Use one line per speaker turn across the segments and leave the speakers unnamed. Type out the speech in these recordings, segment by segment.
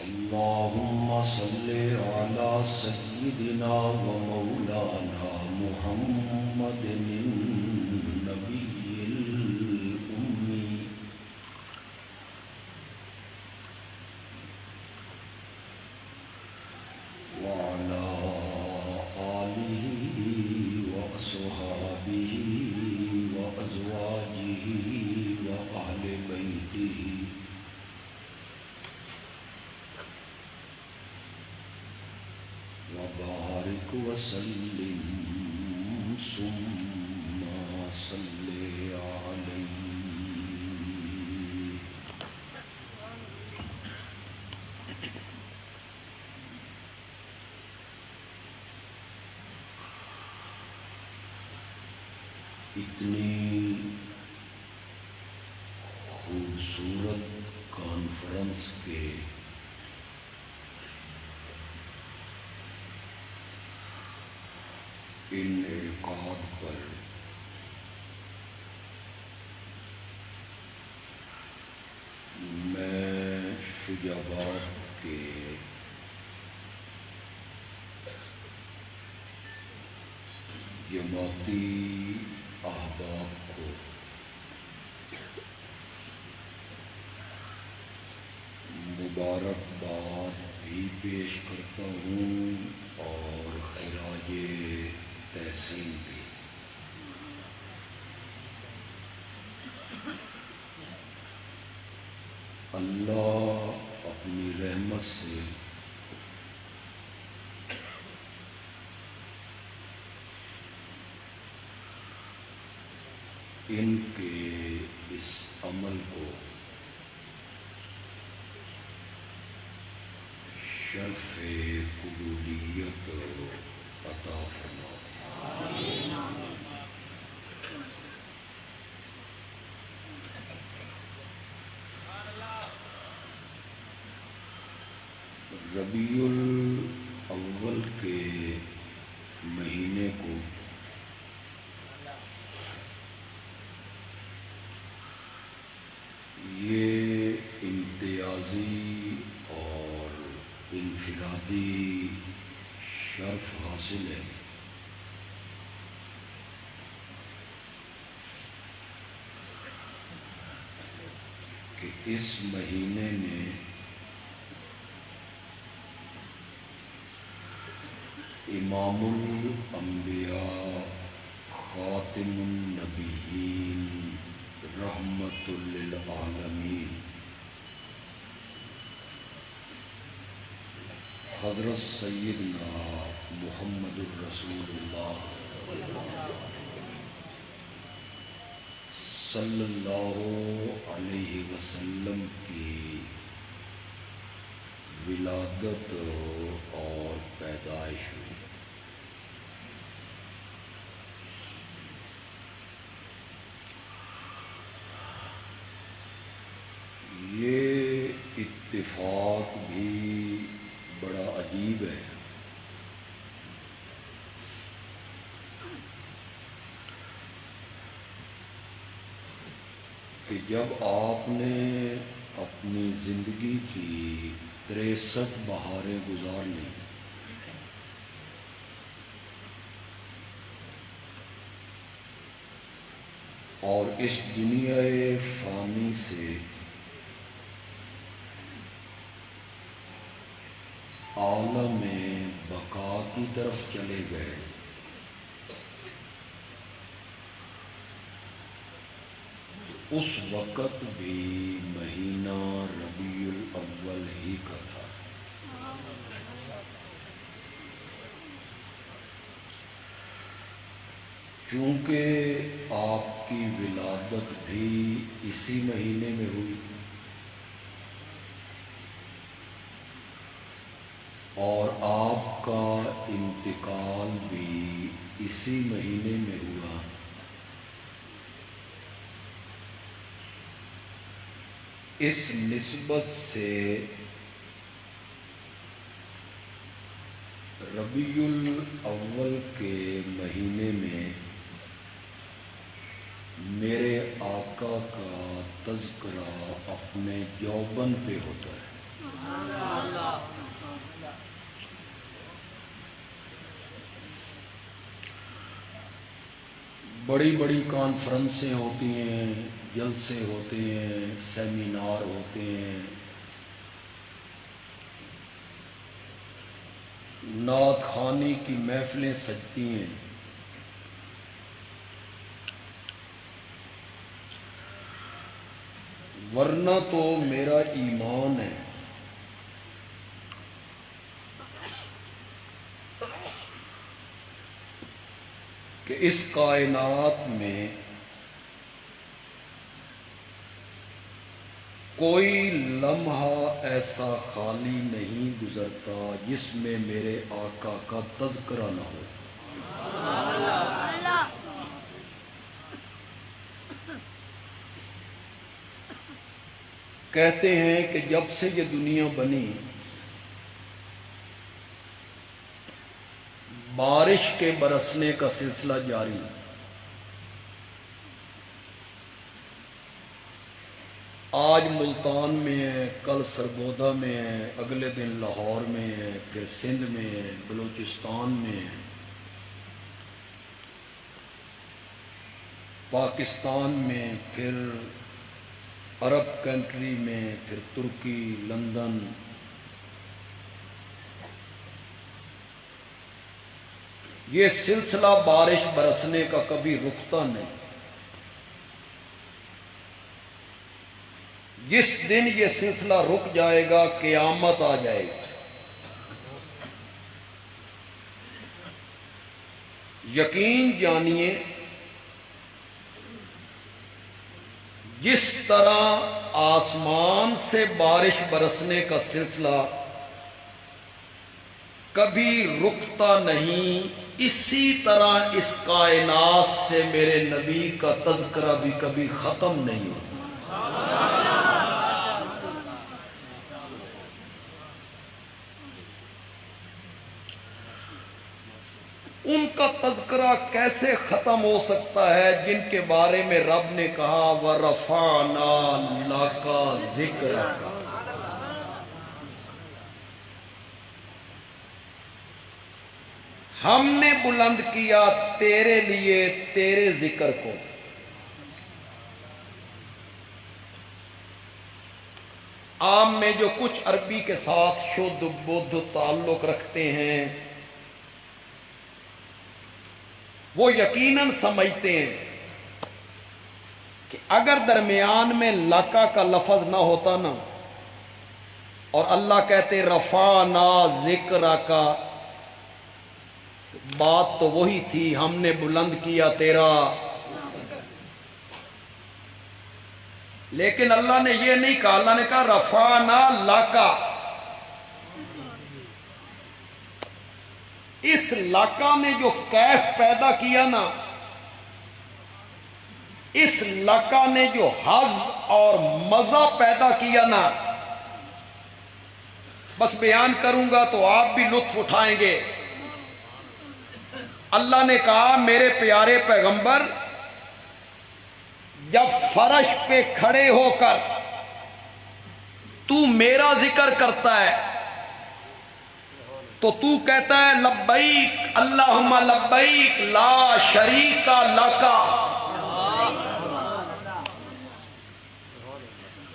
اللهم صل على سيدنا ومولانا محمد النبي الأمي وعلى آله وأصحابه وأزواجه وأهل بيته وبارك وسلم ثم صل عليه. اتنی خوبصورت کانفرنس کے انعقاد پر میں شجاعت کے جماعتی احباب کو مبارکباد بھی پیش کرتا ہوں اور خراج تحسین بھی. اللہ اپنی رحمت سے ان کے اس عمل کو شرف قبولیت عطا فرمائے. ربیع الاول کے مہینے کو یہ امتیازی اور انفرادی شرف حاصل ہے کہ اس مہینے میں امام الانبیاء خاتم النبیین رحمت للعالمین حضرت سیدنا محمد الرسول اللہ صلی اللہ علیہ وسلم کی ولادت اور پیدائش ہوئی۔ یہ اتفاق بھی بڑا عجیب ہے کہ جب آپ نے اپنی زندگی کی 63 بہاریں گزار لیں اور اس دنیا فانی سے عالم بقا کی طرف چلے گئے، اس وقت بھی مہینہ ربیع الاول ہی کا تھا۔ چونکہ آپ کی ولادت بھی اسی مہینے میں ہوئی اور آپ کا انتقال بھی اسی مہینے میں ہوا، اس نسبت سے ربیع الاول کے مہینے میں میرے آقا کا تذکرہ اپنے یوبن پہ ہوتا ہے۔ بڑی بڑی کانفرنسیں ہوتی ہیں، جلسے ہوتے ہیں، سیمینار ہوتے ہیں، نعت خوانی کی محفلیں سجتی ہیں، ورنہ تو میرا ایمان ہے کہ اس کائنات میں کوئی لمحہ ایسا خالی نہیں گزرتا جس میں میرے آقا کا تذکرہ نہ ہو۔ کہتے ہیں کہ جب سے یہ دنیا بنی بارش کے برسنے کا سلسلہ جاری، آج ملتان میں ہے، کل سرگودا میں ہے، اگلے دن لاہور میں ہے، پھر سندھ میں ہے، بلوچستان میں ہے، پاکستان میں، پھر عرب کنٹری میں، پھر ترکی، لندن، یہ سلسلہ بارش برسنے کا کبھی رکتا نہیں۔ جس دن یہ سلسلہ رک جائے گا قیامت آ جائے گی۔ یقین جانیے جس طرح آسمان سے بارش برسنے کا سلسلہ کبھی رکتا نہیں، اسی طرح اس کائنات سے میرے نبی کا تذکرہ بھی کبھی ختم نہیں ہوتا۔ ان کا تذکرہ کیسے ختم ہو سکتا ہے جن کے بارے میں رب نے کہا وَرَفَعْنَا لَكَ ذِكْرَكَ۔ ہم نے بلند کیا تیرے لیے تیرے ذکر کو۔ عام میں جو کچھ عربی کے ساتھ شدھ بدھ تعلق رکھتے ہیں وہ یقیناً سمجھتے ہیں کہ اگر درمیان میں لَکَ کا لفظ نہ ہوتا نا اور اللہ کہتے رفعنا ذکرک، بات تو وہی تھی، ہم نے بلند کیا تیرا، لیکن اللہ نے یہ نہیں کہا، اللہ نے کہا رفعنا لَکَ۔ اس لاکا نے جو کیف پیدا کیا نا، اس لاکا نے جو حظ اور مزہ پیدا کیا نا، بس بیان کروں گا تو آپ بھی لطف اٹھائیں گے۔ اللہ نے کہا میرے پیارے پیغمبر، جب فرش پہ کھڑے ہو کر تو میرا ذکر کرتا ہے تو تو کہتا ہے لبیک اللہم لبیک لا شریک لک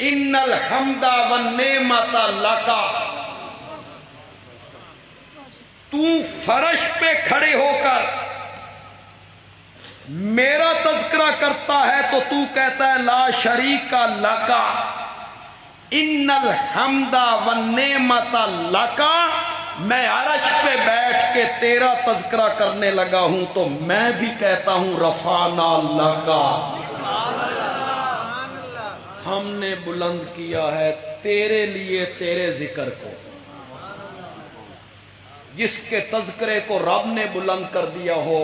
ان الحمد والنعمت لک۔ تو فرش پہ کھڑے ہو کر میرا تذکرہ کرتا ہے تو تو کہتا ہے لا شریک لک ان الحمد والنعمت لک۔ میں عرش پہ بیٹھ کے تیرا تذکرہ کرنے لگا ہوں تو میں بھی کہتا ہوں رفعنا لک، ہم نے بلند کیا ہے تیرے لیے تیرے ذکر کو۔ جس کے تذکرے کو رب نے بلند کر دیا ہو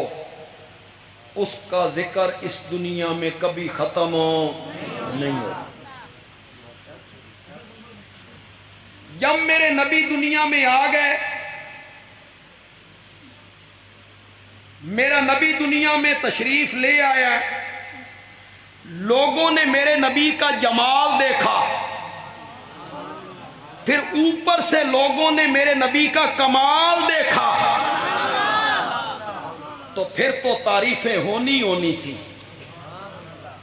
اس کا ذکر اس دنیا میں کبھی ختم نہیں ہوگا۔ جب میرے نبی دنیا میں آ گئے، میرا نبی دنیا میں تشریف لے آیا، لوگوں نے میرے نبی کا جمال دیکھا، پھر اوپر سے لوگوں نے میرے نبی کا کمال دیکھا، تو پھر تو تعریفیں ہونی تھی۔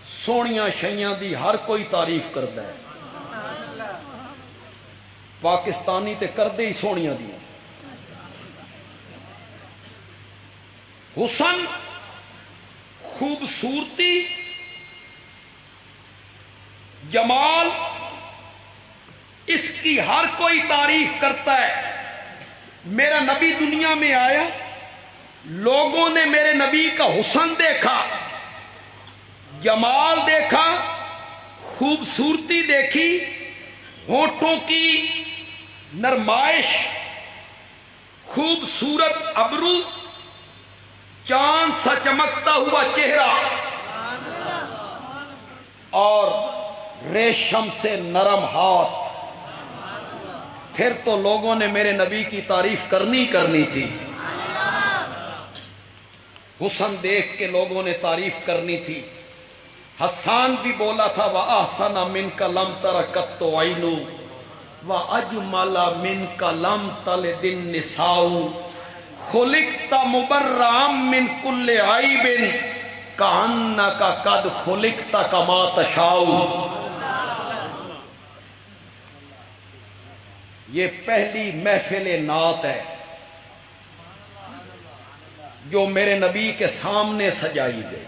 سونیاں شیاں دی ہر کوئی تعریف کرتا ہے، پاکستانی تے کردے ہی سونیاں دی۔ حسن، خوبصورتی، جمال، اس کی ہر کوئی تعریف کرتا ہے۔ میرا نبی دنیا میں آیا، لوگوں نے میرے نبی کا حسن دیکھا، جمال دیکھا، خوبصورتی دیکھی، ہونٹوں کی نرمائش، خوبصورت ابرو، چاند سا چمکتا ہوا چہرہ اور ریشم سے نرم ہاتھ، پھر تو لوگوں نے میرے نبی کی تعریف کرنی تھی۔ حسن دیکھ کے لوگوں نے تعریف کرنی تھی۔ حسان بھی بولا تھا وَأَحْسَنَ مِنْكَ لَمْ تَرَ قَطُّ عَيْنٌ وَأَجْمَلَ مِنْكَ لَمْ تَلِدِ النِّسَاءُ خُلِقْتَ مُبَرَّأً مِنْ كُلِّ عَيْبٍ كَأَنَّكَ قَدْ خُلِقْتَ كَمَا تَشَاءُ۔ یہ پہلی محفل نعت ہے جو میرے نبی کے سامنے سجائی گئی۔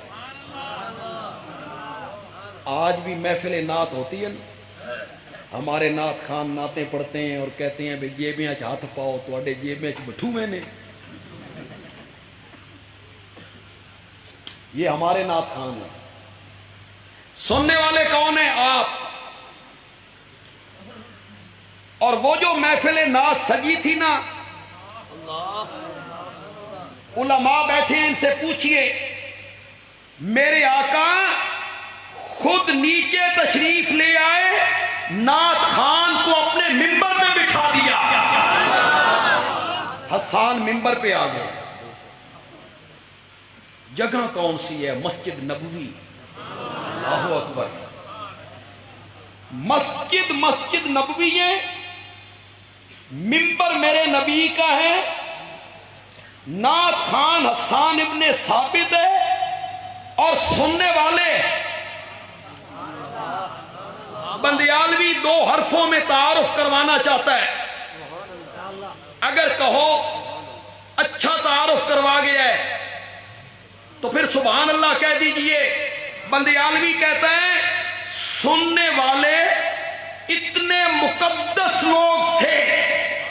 آج بھی محفل نعت ہوتی ہے نا، ہمارے نعت خان نعتیں پڑھتے ہیں اور کہتے ہیں بھئی جیبیں ہاتھ پاؤ تو جیبیں بٹھو میں نے، یہ ہمارے نعت خان ہیں۔ سننے والے کون ہیں؟ آپ۔ اور وہ جو محفل نعت سجی تھی نا، علماء بیٹھے ہیں، ان سے پوچھئے، میرے آقا خود نیچے تشریف لے آئے، نعت خان کو اپنے ممبر پہ بٹھا دیا۔ حسان ممبر پہ آ گئے۔ جگہ کون سی ہے؟ مسجد نبوی۔ اللہ اکبر۔ مسجد نبوی ہے، ممبر میرے نبی کا ہے، نعت خان حسان ابن ثابت ہے، اور سننے والے بندیالوی دو حرفوں میں تعارف کروانا چاہتا ہے۔ اگر کہو اچھا تعارف کروا گیا ہے تو پھر سبحان اللہ کہہ دیجئے۔ بندیالوی کہتا ہے سننے والے اتنے مقدس لوگ تھے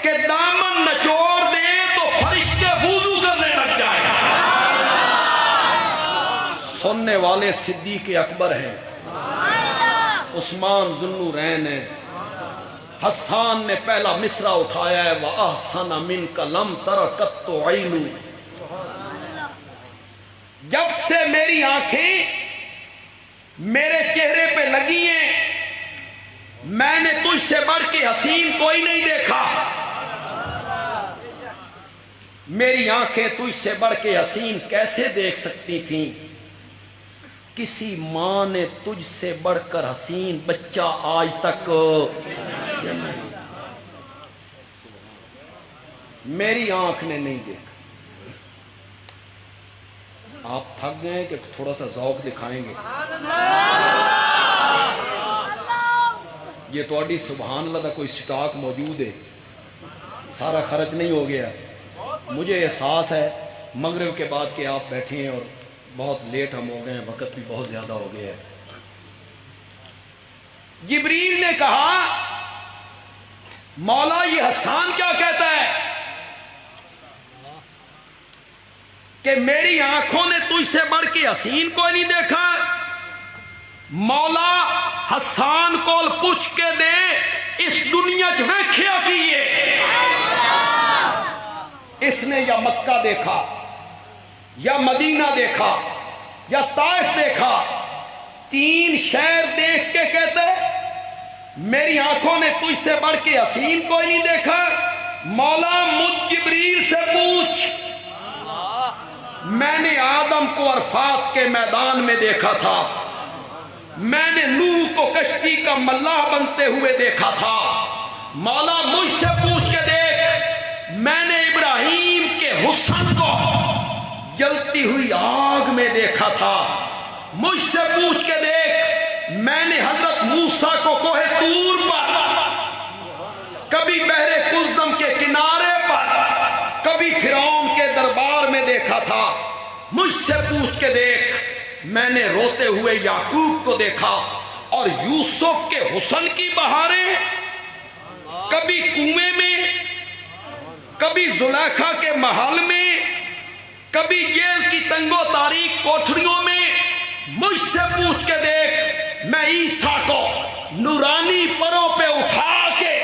کہ دامن نچوڑ دیں تو فرشتے وضو کرنے لگ جائیں۔ سننے والے صدیق اکبر ہیں، عثمان ذوالنورین ہیں، حسان نے پہلا مصرع اٹھایا ہے وَأَحْسَنَ مِنْكَ لَمْ تَرَ قَطُّ عَيْنُ. جب سے میری آنکھیں میرے چہرے پہ لگی ہیں میں نے تجھ سے بڑھ کے حسین کوئی نہیں دیکھا. میری آنکھیں تجھ سے بڑھ کے حسین کیسے دیکھ سکتی تھیں؟ کسی ماں نے تجھ سے بڑھ کر حسین بچہ آج تک میری آنکھ نے نہیں دیکھا. آپ تھک گئے کہ تھوڑا سا ذوق دکھائیں گے؟ یہ تھوڑی سبحان اللہ کا کوئی سٹاک موجود ہے، سارا خرچ نہیں ہو گیا. مجھے احساس ہے مغرب کے بعد کہ آپ بیٹھے ہیں اور بہت لیٹ ہم ہو گئے ہیں، وقت بھی بہت زیادہ ہو گیا ہے. جبریل نے کہا مولا یہ حسان کیا کہتا ہے کہ میری آنکھوں نے تجھ سے بڑھ کے حسین کوئی نہیں دیکھا. مولا حسان کو پوچھ کے دے اس دنیا چ ویکھیا کی ہے. اس نے یا مکہ دیکھا یا مدینہ دیکھا یا طائف دیکھا، 3 شہر دیکھ کے کہتے میری آنکھوں نے تجھ سے بڑھ کے حسین کوئی نہیں دیکھا. مولا مجھ جبریل سے پوچھ، میں نے آدم کو عرفات کے میدان میں دیکھا تھا، میں نے نوح کو کشتی کا ملاح بنتے ہوئے دیکھا تھا. مولا مجھ سے پوچھ کے دیکھ، میں نے ابراہیم کے حسن کو جلتی ہوئی آگ میں دیکھا تھا. مجھ سے پوچھ کے دیکھ، میں نے حضرت موسیٰ کو کوہ طور پر، کبھی بحر کلثم کے کنارے پر، کبھی فرعون کے دربار میں دیکھا تھا. مجھ سے پوچھ کے دیکھ، میں نے روتے ہوئے یعقوب کو دیکھا اور یوسف کے حسن کی بہاریں کبھی کنویں میں، کبھی زلیخا کے محل میں، کبھی جیل کی تنگ و تاریک کوٹھریوں میں. مجھ سے پوچھ کے دیکھ، میں عیسیٰ کو نورانی پروں پہ اٹھا کے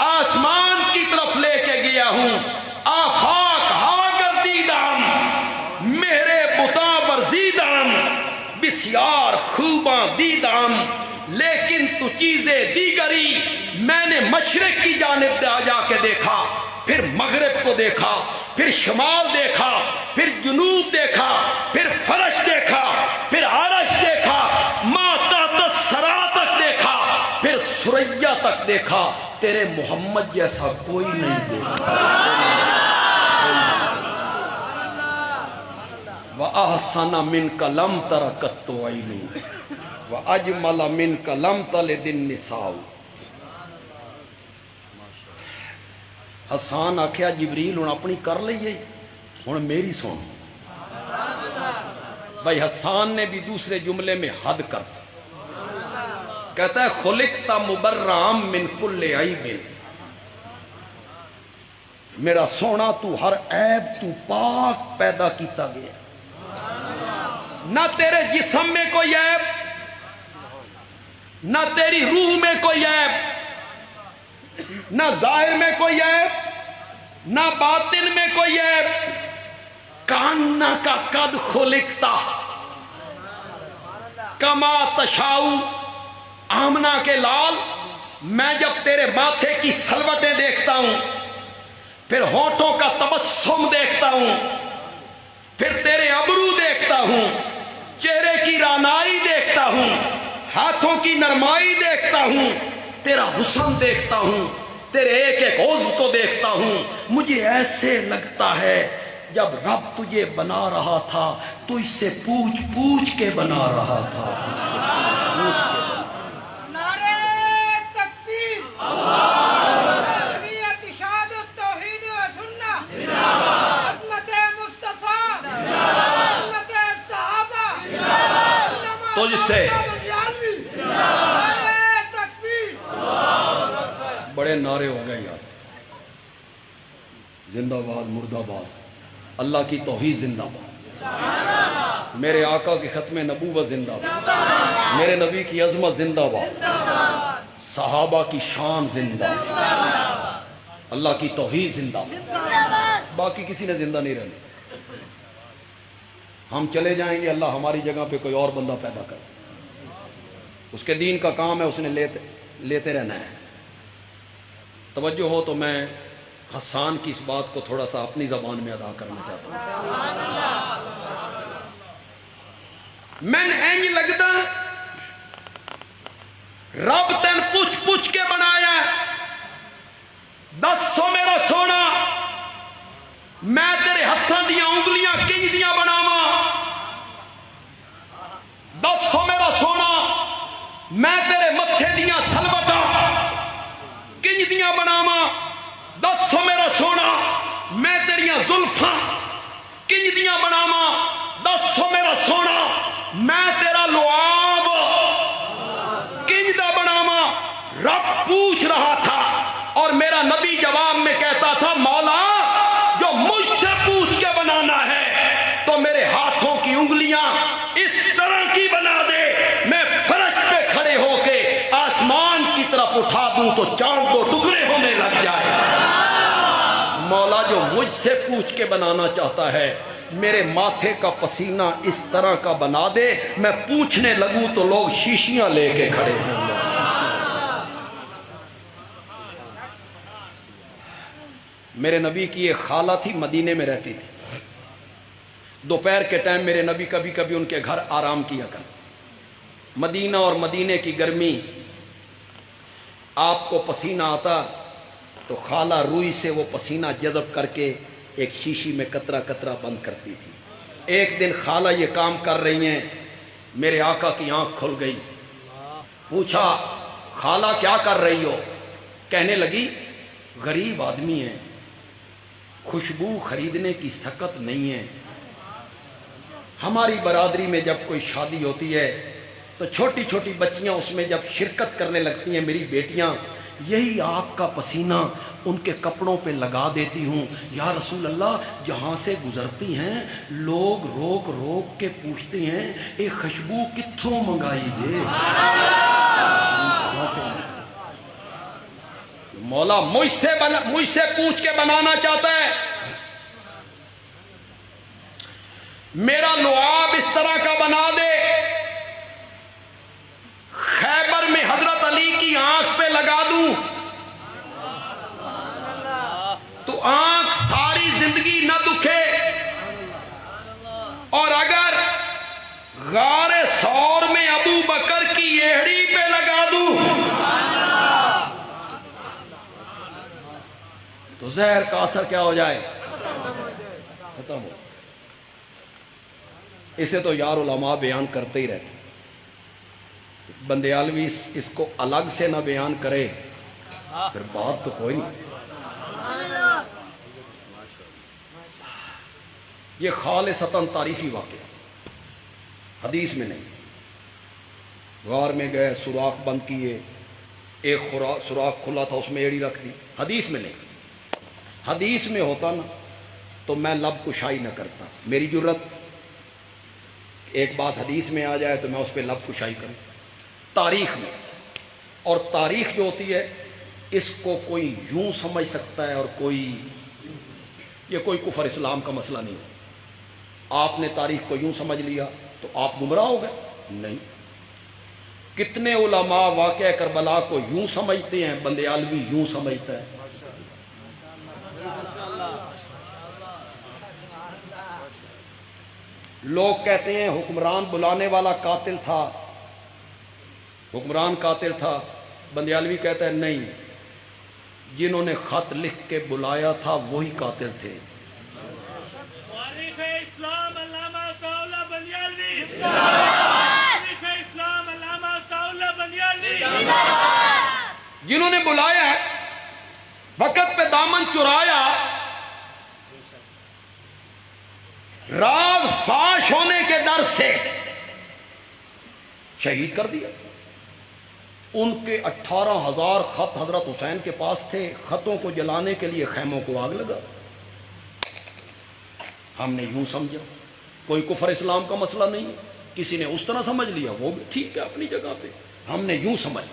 آسمان کی طرف لے کے گیا ہوں. آفاق ہوا گردیدم میرے بتاں ورزیدم بسیار خوباں دیدم، لیکن تو چیزیں دیگری. میں نے مشرق کی جانب جا کے دیکھا، پھر مغرب کو دیکھا، پھر شمال دیکھا، پھر جنوب دیکھا، پھر فرش دیکھا، پھر عرش دیکھا، ما تحت الثری تک دیکھا، پھر ثریا تک دیکھا. تیرے محمد جیسا کوئی نہیں دیکھا. وَأَحْسَنَ مِنْكَ لَمْ تَرَ قَطُّ عَيْنٌ وَأَجْمَلَ مِنْكَ لَمْ تَلِدِ النِّسَاءُ. حسان آکھیا جبریل ہن اپنی کر لئیے، ہن میری سن. بھائی حسان نے بھی دوسرے جملے میں حد کر دی. کہتا ہے خلقت مبرئا من کل عیب، میرا سونا تو ہر عیب تو پاک پیدا کیتا گیا. نہ تیرے جسم میں کوئی عیب، نہ تیری روح میں کوئی عیب، نہ ظاہر میں کوئی عیب، نہ باطن میں کوئی عیب. کانا کا قد خلقتا کما تشاؤ. آمنہ کے لال، میں جب تیرے ماتھے کی سلوٹیں دیکھتا ہوں، پھر ہونٹوں کا تبسم دیکھتا ہوں، پھر تیرے ابرو دیکھتا ہوں، چہرے کی رانائی دیکھتا ہوں، ہاتھوں کی نرمائی دیکھتا ہوں، تیرا حسن دیکھتا ہوں، تیرے ایک ایک عضو کو دیکھتا ہوں. مجھے ایسے لگتا ہے جب رب تجھے بنا رہا تھا تو اس سے پوچھ پوچھ کے بنا رہا تھا. تجھ سے بڑے نعرے ہو گئے یار. زندہ باد، مردہ باد، اللہ کی توحید زندہ باد، میرے آقا کی ختم نبوت زندہ باد، میرے نبی کی عظمت زندہ باد. صحابہ کی شان زندہ، اللہ کی توحید زندہ، باقی کسی نے زندہ نہیں رہنا۔ ہم چلے جائیں گے، اللہ ہماری جگہ پہ کوئی اور بندہ پیدا کر، اس کے دین کا کام ہے، اس نے لیتے رہنا ہے۔ توجہ ہو تو میں حسان کی اس بات کو تھوڑا سا اپنی زبان میں ادا کرنا چاہتا ہوں۔ میں انج لگتا رب تین پوچھ پوچھ کے بنایا، دسو میرا سونا میں تیرے ہاتھوں دیا انگلیاں کنج دیاں بناواں؟ دسو میرا سونا میں تیرے متھے دیاں سلوٹاں کنج دیاں بناواں؟ دسو میرا سونا میں تیریاں زلفاں کنج دیاں بناواں؟ دسو میرا سونا میں تیرا لعاب کنج دا بناواں؟ رب پوچھ رہا تھا اور میرا نبی جواب میں کہتا تھا، مولا جو مجھ سے پوچھ کے بنانا ہے تو میرے ہاتھوں کی انگلیاں اس طرح کی بنا دے، میں فرش پہ کھڑے ہو کے آسمان کی طرف اٹھا دوں تو چاند دو ٹکڑے ہونے لگ جائے۔ مولا جو مجھ سے پوچھ کے بنانا چاہتا ہے میرے ماتھے کا پسینہ اس طرح کا بنا دے، میں پوچھنے لگوں تو لوگ شیشیاں لے کے کھڑے ہوں۔ میرے نبی کی ایک خالہ تھی، مدینے میں رہتی تھی۔ دوپہر کے ٹائم میرے نبی کبھی کبھی ان کے گھر آرام کیا کرتے۔ مدینہ اور مدینے کی گرمی، آپ کو پسینہ آتا تو خالہ روئی سے وہ پسینہ جذب کر کے ایک شیشی میں قطرہ قطرہ بند کرتی تھی۔ ایک دن خالہ یہ کام کر رہی ہیں، میرے آقا کی آنکھ کھل گئی۔ پوچھا خالہ کیا کر رہی ہو؟ کہنے لگی غریب آدمی ہیں، خوشبو خریدنے کی سکت نہیں ہے۔ ہماری برادری میں جب کوئی شادی ہوتی ہے تو چھوٹی چھوٹی بچیاں اس میں جب شرکت کرنے لگتی ہیں، میری بیٹیاں، یہی آپ کا پسینہ ان کے کپڑوں پہ لگا دیتی ہوں۔ یا رسول اللہ، جہاں سے گزرتی ہیں لوگ روک روک کے پوچھتے ہیں اے خوشبو کتھوں منگائی گے؟ مولا مجھ سے پوچھ کے بنانا چاہتا ہے، میرا لعاب اس طرح کا بنا دے، خیبر میں حضرت علی کی آنکھ پہ لگا دوں تو آنکھ ساری زندگی نہ دکھے، اور اگر غار ثور میں ابو بکر کی ایڑی پہ لگا دوں تو زہر کا اثر کیا ہو جائے؟ ختم ہو۔ اسے تو یار علماء بیان کرتے ہی رہتے، بندیالوی اس کو الگ سے نہ بیان کرے پھر بات تو کوئی نہیں۔ یہ خالصتاً تاریخی واقعہ، حدیث میں نہیں۔ غار میں گئے، سوراخ بند کیے، ایک سوراخ کھلا تھا اس میں ایڑی رکھ دی، حدیث میں نہیں۔ حدیث میں ہوتا نا تو میں لب کشائی نہ کرتا، میری جرت ایک بات حدیث میں آ جائے تو میں اس پہ لب کشائی کروں۔ تاریخ میں، اور تاریخ جو ہوتی ہے اس کو کوئی یوں سمجھ سکتا ہے اور یہ کوئی کفر اسلام کا مسئلہ نہیں ہے۔ آپ نے تاریخ کو یوں سمجھ لیا تو آپ گمراہ ہو گئے؟ نہیں۔ کتنے علماء واقعہ کربلا کو یوں سمجھتے ہیں، بندیالوی یوں سمجھتا ہے۔ لوگ کہتے ہیں حکمران بلانے والا قاتل تھا، حکمران قاتل تھا، بندیالوی کہتا ہے نہیں، جنہوں نے خط لکھ کے بلایا تھا وہی قاتل تھے۔
تاریخ اسلام علامہ عطاءاللہ بندیالوی، تاریخ اسلام علامہ عطاءاللہ بندیالوی،
جنہوں نے بلایا وقت پہ دامن چرایا، راز فاش ہونے کے ڈر سے شہید کر دیا۔ ان کے 18,000 خط حضرت حسین کے پاس تھے، خطوں کو جلانے کے لیے خیموں کو آگ لگا۔ ہم نے یوں سمجھا، کوئی کفر اسلام کا مسئلہ نہیں ہے، کسی نے اس طرح سمجھ لیا وہ بھی ٹھیک ہے اپنی جگہ پہ، ہم نے یوں سمجھ۔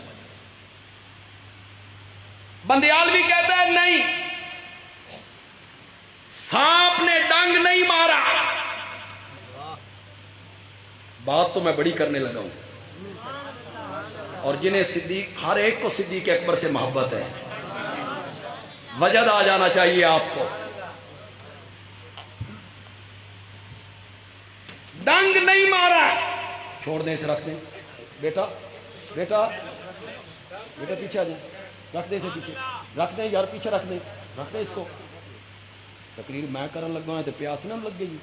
بندیالوی کہتا ہے نہیں، سانپ نے ڈنگ نہیں مارا. بات تو میں بڑی کرنے لگا ہوں. اور جنہیں صدیق، ہر ایک کو صدیق اکبر سے محبت ہے. وجد آ جانا چاہیے آپ کو. ڈنگ نہیں مارا. چھوڑ دیں اسے، رکھ دیں. بیٹا بیٹا بیٹا پیچھے آ جائیں. رکھ دیں اسے پیچھے، رکھ دیں یار، پیچھے رکھ دیں، رکھ دیں اس کو. تقریر میں کرن لگا تو پیاس نہ لگ گئی.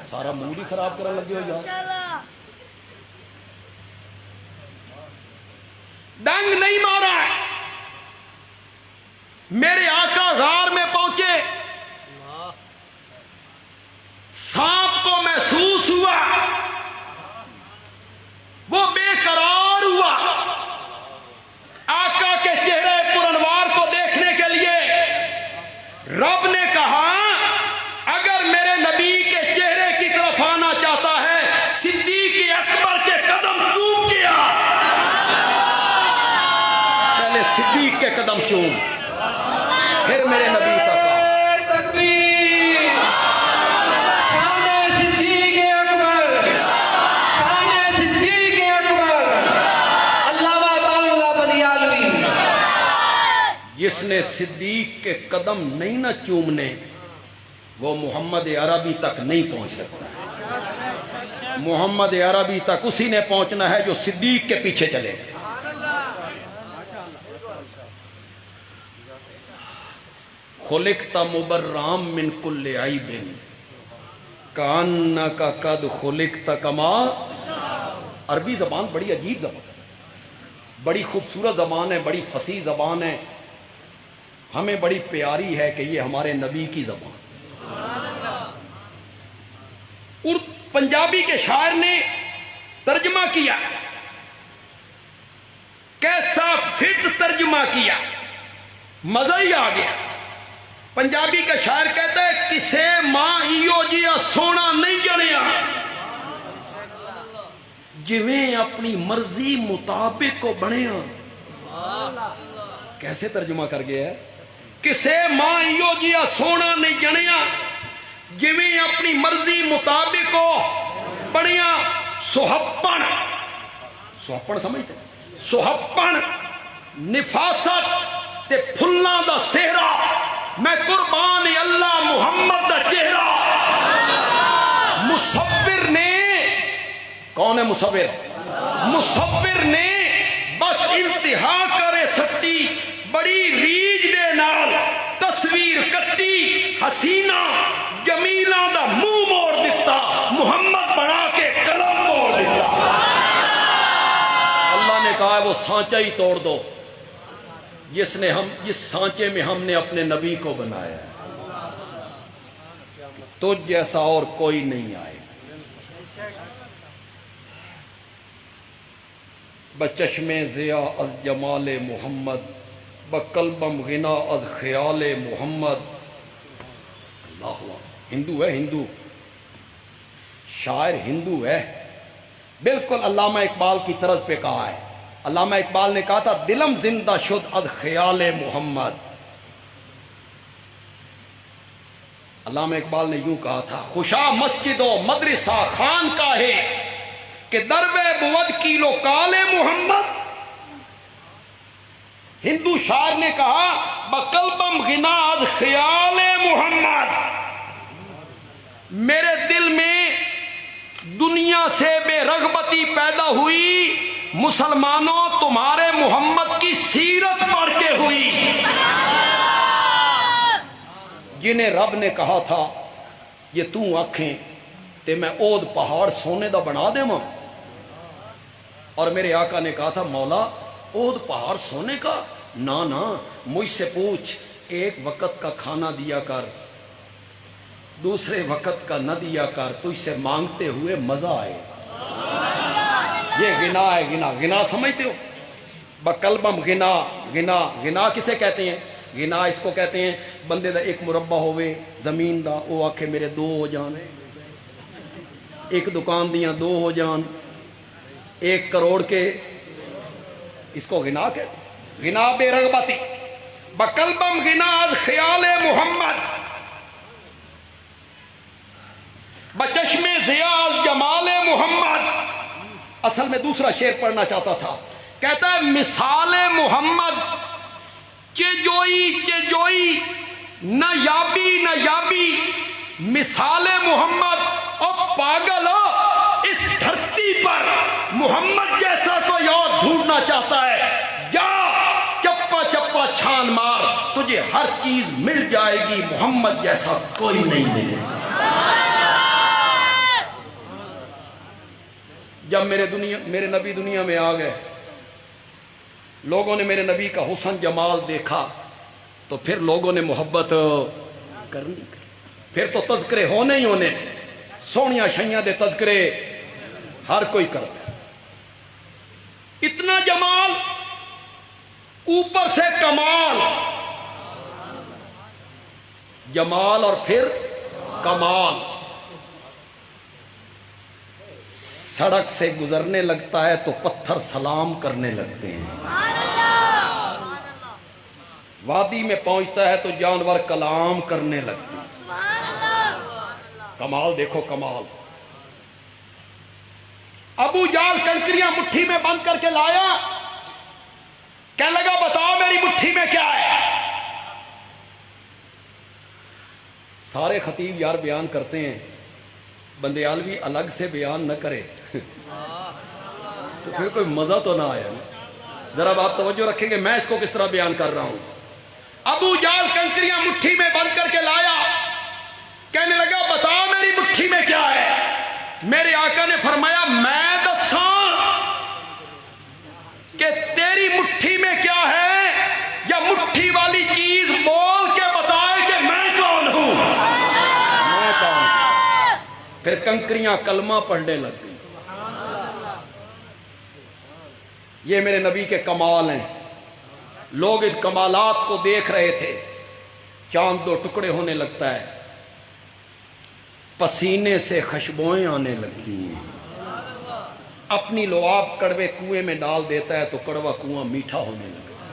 سارا موڈ ہی خراب کرن لگے ہو یار. ڈنگ نہیں مارا. میرے آقا غار میں پہنچے، سانپ کو محسوس ہوا، وہ بے قرار ہوا. آقا کے چہرے پرانوار کو دیکھنے کے لیے رب نے کہا اگر میرے نبی کے چہرے کی طرف آنا چاہتا ہے صدیق اکبر کے قدم چوم کیا. پہلے صدیق کے قدم چوم، پھر میرے نبی کا کام. جس نے صدیق کے قدم نہیں نہ چومنے وہ محمد عربی تک نہیں پہنچ سکتا. محمد عربی تک اسی نے پہنچنا ہے جو صدیق کے پیچھے چلے. خلقت مبرام من کل عیب کانک قد خلقت کما. عربی زبان بڑی عجیب زبان، بڑی خوبصورت زبان ہے، بڑی فصیح زبان ہے، ہمیں بڑی پیاری ہے کہ یہ ہمارے نبی کی زبان. اور پنجابی کے شاعر نے ترجمہ کیا، کیسا فٹ ترجمہ کیا، مزہ ہی آ گیا. پنجابی کا شاعر کہتا ہے کسے ماں ایو جیا سونا نہیں جڑیا، جویں اپنی مرضی مطابق کو بنیا. کیسے ترجمہ کر گیا ہے؟ کسے ماں ایو جیا سونا نہیں جنیا، جویں اپنی مرضی مطابق کو بنیا. سہپن، سہپن سمجھتے؟ سہپن نفاست تے پھلاں دا سہرا، میں قربان اللہ محمد دا چہرہ. مصور نے، کون ہے مصور؟ مصور نے بس انتہا کرے سٹی، بڑی ریج دے نال تصویر کٹی، حسینہ جمیلہ دا منہ موڑ دیتا، محمد بنا کے قلم توڑ دیتا. اللہ نے کہا ہے وہ سانچہ ہی توڑ دو جس سانچے میں ہم نے اپنے نبی کو بنایا ہے. تجھ جیسا اور کوئی نہیں آئے. بچشم ضیا از جمال محمد، بقلبم غنا از خیال محمد. اللہ، ہندو ہے، ہندو شاعر، ہندو ہے بالکل. علامہ اقبال کی طرز پہ کہا ہے. علامہ اقبال نے کہا تھا دلم زندہ شد از خیال محمد. علامہ اقبال نے یوں کہا تھا خوشا مسجد و مدرسہ خان کا ہے کہ دربے بود کیلو کال محمد. ہندو شاعر نے کہا بقلبم غنا از خیال محمد. میرے دل میں دنیا سے بے رغبتی پیدا ہوئی، مسلمانوں تمہارے محمد کی سیرت پڑھ کے ہوئی. جنہیں رب نے کہا تھا یہ تو آنکھیں تے میں اود پہاڑ سونے دا بنا دے ماں، اور میرے آقا نے کہا تھا مولا اود پہاڑ سونے کا نا، مجھ سے پوچھ ایک وقت کا کھانا دیا کر، دوسرے وقت کا نہ دیا کر، تجھ سے مانگتے ہوئے مزہ آئے. یہ غنا ہے. غنا سمجھتے ہو؟ بقلبم غنا. غنا کسے کہتے ہیں؟ غنا اس کو کہتے ہیں بندے دا ایک مربع ہوئے زمین دا، وہ آکھے میرے 2 ہو جان، ایک دکان دیاں 2 ہو جان، 1 کروڑ کے، اس کو غنا کہتے ہیں. غنا بے رغبتی بقلبم غنا از خیال محمد بچشم ضیاء از جمال محمد. اصل میں دوسرا شعر پڑھنا چاہتا تھا. کہتا ہے مثال محمد چجوئی چجوئی نہ یابی نہ یابی مثال محمد. اور پاگل اس دھرتی پر محمد جیسا تو یار ڈھونڈنا چاہتا ہے. جا چپا چپا چھان مار تجھے ہر چیز مل جائے گی. محمد جیسا کوئی نہیں ملے گا. جب میرے نبی دنیا میں آ گئے لوگوں نے میرے نبی کا حسن جمال دیکھا تو پھر لوگوں نے محبت کرنی. پھر تو تذکرے ہونے ہی ہونے تھے. سونیاں شیاں دے تذکرے ہر کوئی کرتا. اتنا جمال اوپر سے کمال. جمال اور پھر کمال. سڑک سے گزرنے لگتا ہے تو پتھر سلام کرنے لگتے ہیں. وادی میں پہنچتا ہے تو جانور کلام کرنے لگتے ہیں. کمال دیکھو کمال. ابو جال کنکریاں مٹھی میں بند کر کے لایا. کہنے لگا بتاؤ میری مٹھی میں کیا ہے. سارے خطیب یار بیان کرتے ہیں بندیالوی الگ سے بیان نہ کرے تو پھر کوئی مزہ تو نہ آیا. ذرا آپ توجہ رکھیں گے میں اس کو کس طرح بیان کر رہا ہوں. ابو جال کنکریاں مٹھی میں بند کر کے لایا. کہنے لگا بتاؤ میری مٹھی میں کیا ہے. میرے آقا نے فرمایا میں دساں کہ تیری مٹھی میں کیا ہے یا مٹھی والی چیز بول کے بتائے کہ میں کون ہوں. میں کون ہوں. پھر کنکریاں کلمہ پڑھنے لگ گئی. یہ میرے نبی کے کمال ہیں. لوگ اس کمالات کو دیکھ رہے تھے. چاند دو ٹکڑے ہونے لگتا ہے. پسینے سے خوشبوئیں آنے لگتی ہیں. اپنی لعاب کڑوے کنویں میں ڈال دیتا ہے تو کڑوا کنواں میٹھا ہونے لگتا ہے.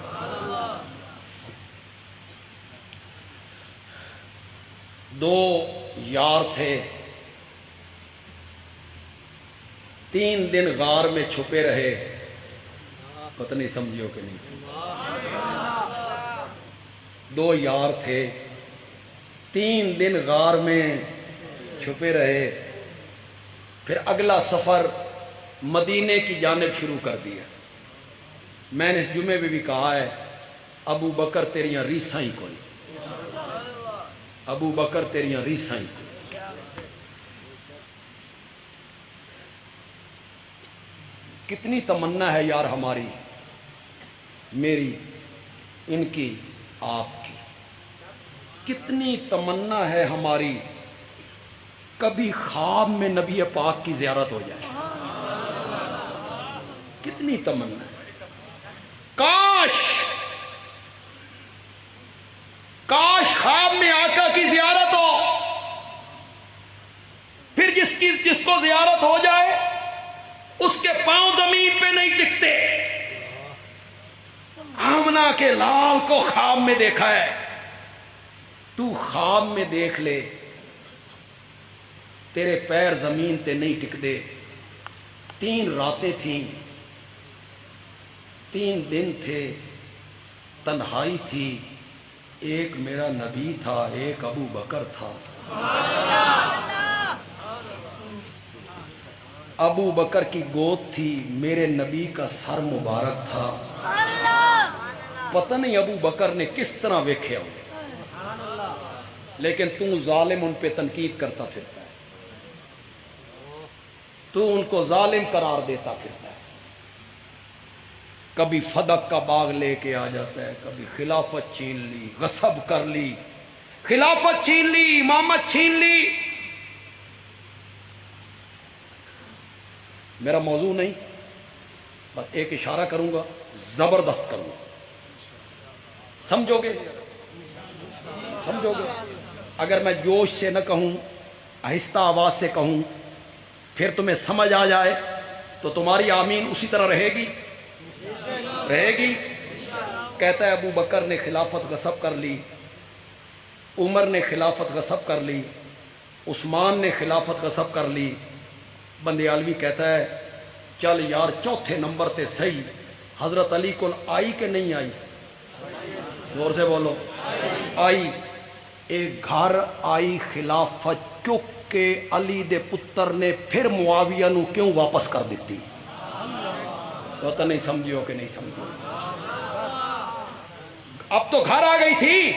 دو یار تھے 3 دن غار میں چھپے رہے. پتہ نہیں سمجھو کہ نہیں سمجھو. 2 یار تھے 3 دن غار میں چھپے رہے. پھر اگلا سفر مدینے کی جانب شروع کر دیا. میں نے اس جمعے میں بھی کہا ہے ابو بکر تیریاں ریساں ہی کوئی. ابو بکر تیریاں ریساں ہی کوئی. کتنی تمنا ہے یار ہماری, میری, ان کی, آپ کی. کتنی تمنا ہے ہماری کبھی خواب میں نبی پاک کی زیارت ہو جائے. کتنی تمنا ہے. کاش خواب میں آقا کی زیارت ہو. پھر جس کو زیارت ہو جائے اس کے پاؤں زمین پہ نہیں ٹکتے. آمنہ کے لال کو خواب میں دیکھا ہے. تو خواب میں دیکھ لے تیرے پیر زمین تے نہیں ٹکتے. 3 راتیں تھیں 3 دن تھے. تنہائی تھی. ایک میرا نبی تھا ایک ابو بکر تھا. ابو بکر کی گود تھی میرے نبی کا سر مبارک تھا. پتہ نہیں ابو بکر نے کس طرح ویکھیا ہو. لیکن تو ظالم ان پہ تنقید کرتا پھرتا ہے. تو ان کو ظالم قرار دیتا پھرتا ہے. کبھی فدق کا باغ لے کے آ جاتا ہے, کبھی خلافت چھین لی, غصب کر لی, خلافت چھین لی, امامت چھین لی. میرا موضوع نہیں, بس ایک اشارہ کروں گا, زبردست کروں گا. سمجھو گے؟ سمجھو گے؟ اگر میں جوش سے نہ کہوں, آہستہ آواز سے کہوں, پھر تمہیں سمجھ آ جائے تو تمہاری آمین اسی طرح رہے گی. کہتا ہے ابو بکر نے خلافت غصب کر لی، عمر نے خلافت غصب کر لی، عثمان نے خلافت غصب کر لی۔ بندیالوی کہتا ہے چل یار چوتھے نمبر تے صحیح، حضرت علی کو آئی کہ نہیں آئی؟ زور سے بولو، آئی۔ ایک گھر آئی خلافت چک کے علی دے پتر نے پھر معاویہ نو کیوں واپس کر دیتی؟ تو نہیں سمجھو کہ نہیں سمجھو؟ اب تو گھر آ گئی تھی،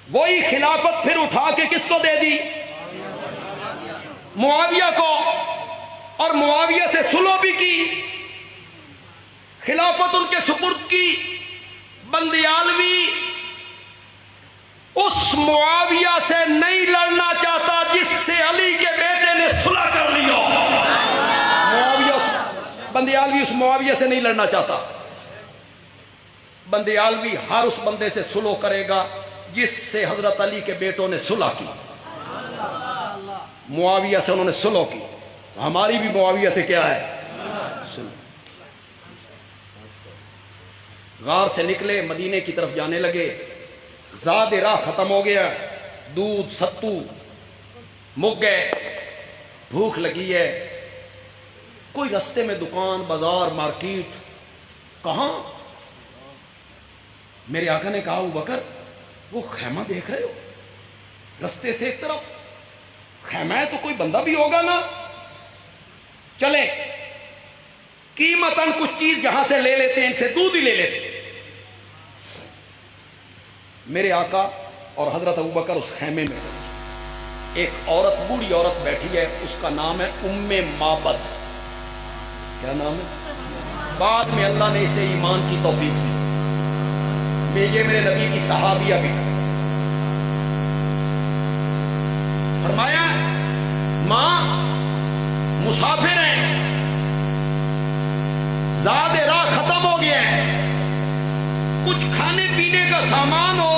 وہی خلافت پھر اٹھا کے کس کو دے دی؟ معاویہ کو، اور معاویہ سے صلح بھی کی، خلافت ان کے سپرد کی۔ بندیالوی اس معاویہ سے نہیں لڑنا چاہتا جس سے علی کے بیٹے نے صلح کر لی ہو۔ بندیالوی اس معاویہ سے نہیں لڑنا چاہتا۔ بندیالوی ہر اس بندے سے صلح کرے گا جس سے حضرت علی کے بیٹوں نے صلح کی۔ معاویہ سے انہوں نے صلح کی، ہماری بھی معاویہ سے کیا ہے؟ صلح۔ غار سے نکلے، مدینے کی طرف جانے لگے، زاد راہ ختم ہو گیا، دودھ ستو مک گئے، بھوک لگی ہے، کوئی رستے میں دکان بازار مارکیٹ کہاں؟ میرے آقا نے کہا ابو بکر وہ خیمہ دیکھ رہے ہو رستے سے ایک طرف؟ خیمہ ہے تو کوئی بندہ بھی ہوگا نا، چلے قیمتاً کچھ چیز جہاں سے لے لیتے ہیں، ان سے دودھ ہی لے لیتے ہیں۔ میرے آقا اور حضرت ابو بکر اس خیمے میں، ایک عورت بوڑھی عورت بیٹھی ہے، اس کا نام ہے ام معبد۔ کیا نام ہے؟ بعد میں اللہ نے اسے ایمان کی توفیق دی، یہ میرے نبی کی صحابیہ بھی۔ فرمایا ماں مسافر ہیں، زاد راہ ختم ہو گیا ہے، کچھ کھانے پینے کا سامان ہو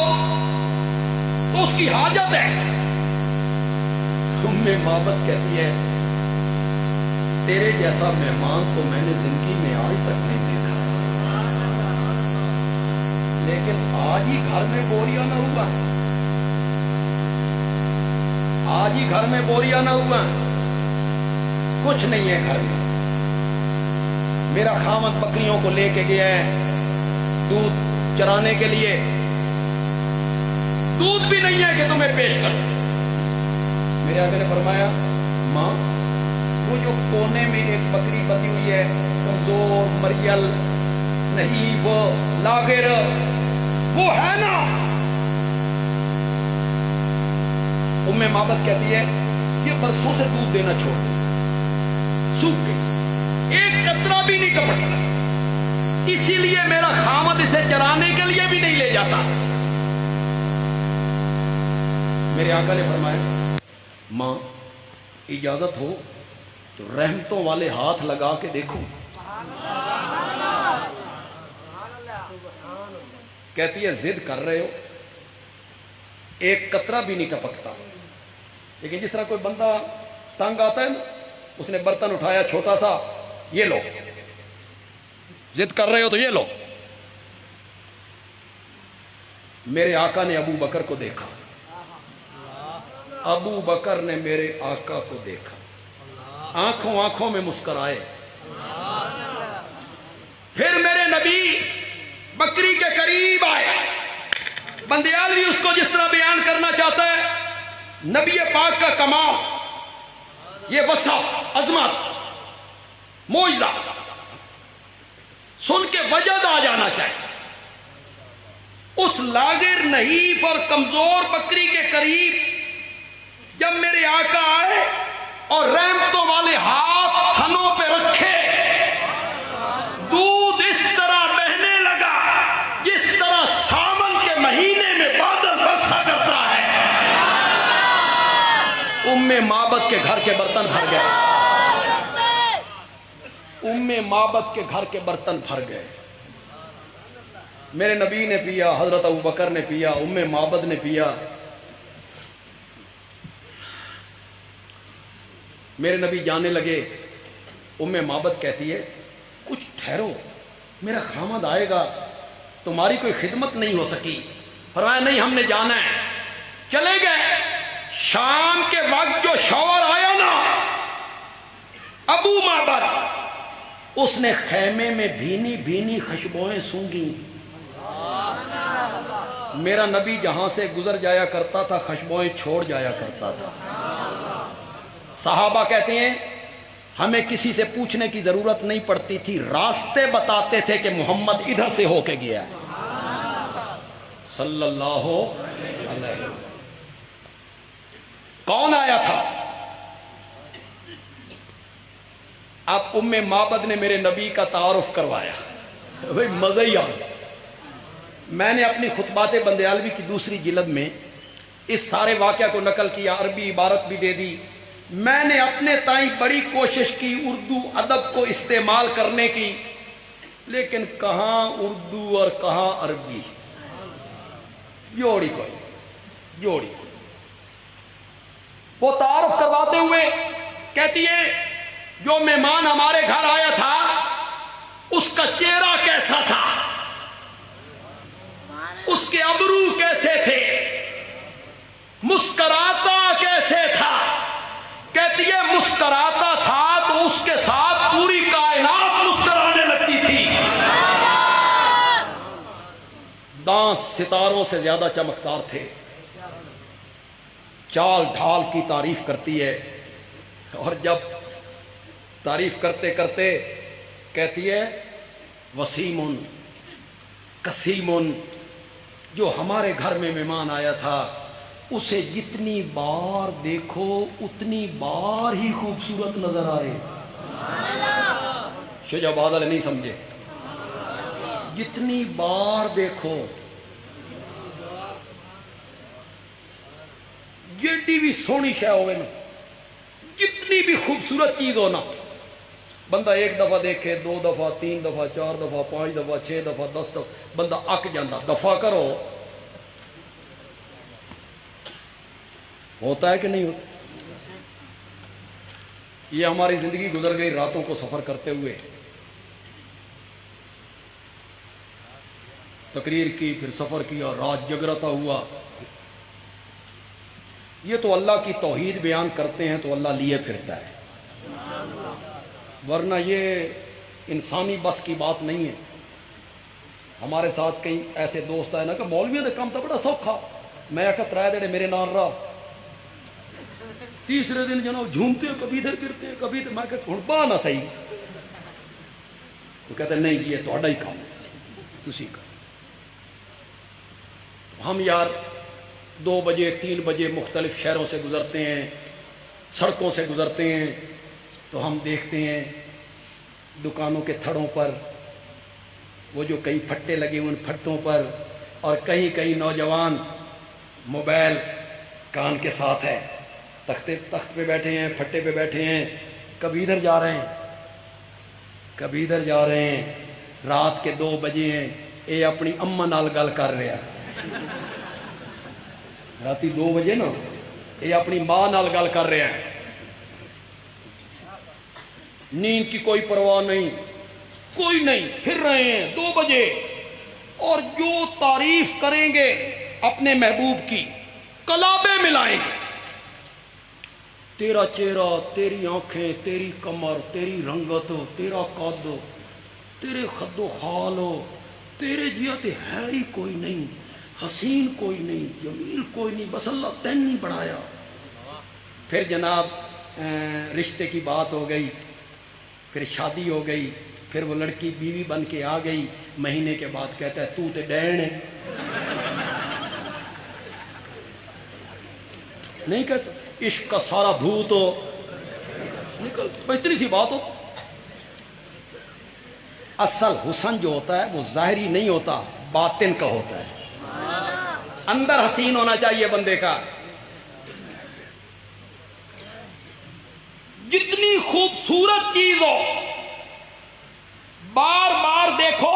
تو اس کی حاجت ہے۔ ام معبد کہتی ہے تیرے جیسا مہمان تو میں نے زندگی میں آج تک نہیں دیکھا، لیکن آج ہی گھر میں بوریا نہ ہوا، آج ہی گھر میں بوریا نہ ہوا، کچھ نہیں ہے گھر میں۔ میرا خاوند بکریوں کو لے کے گیا ہے دودھ چرانے کے لیے، دودھ بھی نہیں ہے کہ تمہیں پیش کروں۔ میرے آقا نے فرمایا ماں وہ جو کونے میں ایک بکری بندھی ہوئی ہے، کمزور مریل نحیف لاغر، وہ ہے نا؟ ام معبد کہتی ہے یہ برسوں سے دودھ دینا چھوڑ دیا، سوکھ گئی، ایک قطرہ بھی نہیں ٹپکتا، اسی لیے میرا خاوند اسے چرانے کے لیے بھی نہیں لے جاتا۔ میرے آقا نے فرمایا ماں اجازت ہو تو رحمتوں والے ہاتھ لگا کے دیکھو۔ کہتی ہے ضد کر رہے ہو، ایک قطرہ بھی نہیں ٹپکتا، لیکن جس طرح کوئی بندہ تنگ آتا ہے نا، اس نے برتن اٹھایا چھوٹا سا، یہ لو، ضد کر رہے ہو تو یہ لو۔ میرے آقا نے ابو بکر کو دیکھا، ابو بکر نے میرے آقا کو دیکھا، آنکھوں آنکھوں میں مسکرائے۔ پھر میرے نبی بکری کے قریب آئے۔ بندیالوی اس کو جس طرح بیان کرنا چاہتا ہے، نبی پاک کا کمال، یہ وصف، عظمت، معجزہ سن کے وجد آ جانا چاہیے۔ اس لاغر نحیف اور کمزور بکری کے قریب جب میرے آقا آئے اور رحمتوں والے ہاتھ تھنوں پہ رکھے، دودھ اس طرح بہنے لگا جس طرح ساون کے مہینے میں بادل برسا کرتا ہے۔ ام معبد کے گھر کے برتن بھر گئے، ام معبد کے گھر کے برتن بھر گئے۔ میرے نبی نے پیا، حضرت ابو بکر نے پیا، ام معبد نے پیا۔ میرے نبی جانے لگے، ام معبد کہتی ہے کچھ ٹھہرو، میرا خامد آئے گا، تمہاری کوئی خدمت نہیں ہو سکی۔ فرمایا نہیں، ہم نے جانا ہے۔ چلے گئے۔ شام کے وقت جو شوہر آیا نا ابو معبد، اس نے خیمے میں بھینی بھینی خوشبوئیں سونگی۔ میرا نبی جہاں سے گزر جایا کرتا تھا خوشبوئیں چھوڑ جایا کرتا تھا۔ صحابہ کہتے ہیں ہمیں کسی سے پوچھنے کی ضرورت نہیں پڑتی تھی، راستے بتاتے تھے کہ محمد ادھر سے ہو کے گیا ہے صلی اللہ علیہ وسلم۔ کون آیا تھا؟ اب ام معبد نے میرے نبی کا تعارف کروایا۔ بھئی مزہ ہی آ گیا۔ میں نے اپنی خطبات بندیالوی کی دوسری جلد میں اس سارے واقعہ کو نقل کیا، عربی عبارت بھی دے دی۔ میں نے اپنے تائیں بڑی کوشش کی اردو ادب کو استعمال کرنے کی، لیکن کہاں اردو اور کہاں عربی، جوڑی کوئی جوڑی۔ وہ تعارف کرواتے ہوئے کہتی ہے جو مہمان ہمارے گھر آیا تھا اس کا چہرہ کیسا تھا، اس کے ابرو کیسے تھے، مسکراتا کیسے تھا؟ کہتی ہے مسکراتا تھا تو اس کے ساتھ پوری کائنات مسکرانے لگتی تھی، دانت ستاروں سے زیادہ چمکدار تھے۔ چال ڈھال کی تعریف کرتی ہے، اور جب تعریف کرتے کرتے کہتی ہے وسیمن قسیمن، جو ہمارے گھر میں مہمان آیا تھا اسے جتنی بار دیکھو اتنی بار ہی خوبصورت نظر آئے۔ شجاع بادل نہیں سمجھے، جتنی بار دیکھو، جیڈی بھی سونی شے ہوئے نا، جتنی بھی خوبصورت چیز ہو نا، بندہ ایک دفعہ دیکھے، دو دفعہ، تین دفعہ، چار دفعہ، پانچ دفعہ، 6 دفعہ، 10 دفعہ، بندہ اک جاندہ۔ دفعہ کرو، ہوتا ہے کہ نہیں ہوتا؟ یہ ہماری زندگی گزر گئی راتوں کو سفر کرتے ہوئے، تقریر کی، پھر سفر کیا، رات جگراتا ہوا۔ یہ تو اللہ کی توحید بیان کرتے ہیں تو اللہ لیے پھرتا ہے، ورنہ یہ انسانی بس کی بات نہیں ہے۔ ہمارے ساتھ کئی ایسے دوست آئے نا کہ مولویوں دے کام تو بڑا سوکھا، میں آکھا ترائے دیڑے میرے نال رہا، تیسرے دن جناب جھومتے ہیں، کبھی ادھر گرتے ہیں، کبھی ادھر، میں کہا ہن باہ نہ صحیح، تو کہتے ہیں نہیں یہ تہاڈا ہی کام ہے، تسی کا۔ ہم یار 2 بجے 3 بجے مختلف شہروں سے گزرتے ہیں، سڑکوں سے گزرتے ہیں، تو ہم دیکھتے ہیں دکانوں کے تھڑوں پر وہ جو کئی پھٹے لگے ان پھٹوں پر، اور کہیں کہیں نوجوان موبائل کان کے ساتھ ہے، تخت پہ بیٹھے ہیں، پھٹے پہ بیٹھے ہیں، کبھی ادھر جا رہے ہیں کبھی ادھر جا رہے ہیں۔ رات کے 2 بجے ہیں، اے اپنی اماں نال گل کر رہا، راتی 2 بجے نا اے اپنی ماں نال گل کر رہا ہے، نیند کی کوئی پرواہ نہیں، کوئی نہیں، پھر رہے ہیں 2 بجے، اور جو تعریف کریں گے اپنے محبوب کی کلابے ملائیں گے، تیرا چہرہ، تیری آنکھیں، تیری کمر، تیری رنگت، تیرا قد، تیرے خد و خال، تیرے جیت ہے ہی کوئی نہیں، حسین کوئی نہیں، جمیل کوئی نہیں، بس اللہ تین نہیں بڑھایا۔ پھر جناب رشتے کی بات ہو گئی، پھر شادی ہو گئی، پھر وہ لڑکی بیوی بن کے آ گئی، مہینے کے بعد کہتا ہے تو تے ڈین ہے، نہیں کہتا عشق کا سارا بھوت ہو نکل، اتنی سی بات ہو۔ اصل حسن جو ہوتا ہے وہ ظاہری نہیں ہوتا، باطن کا ہوتا ہے، اندر حسین ہونا چاہیے بندے کا۔ جتنی خوبصورت چیز ہو بار بار دیکھو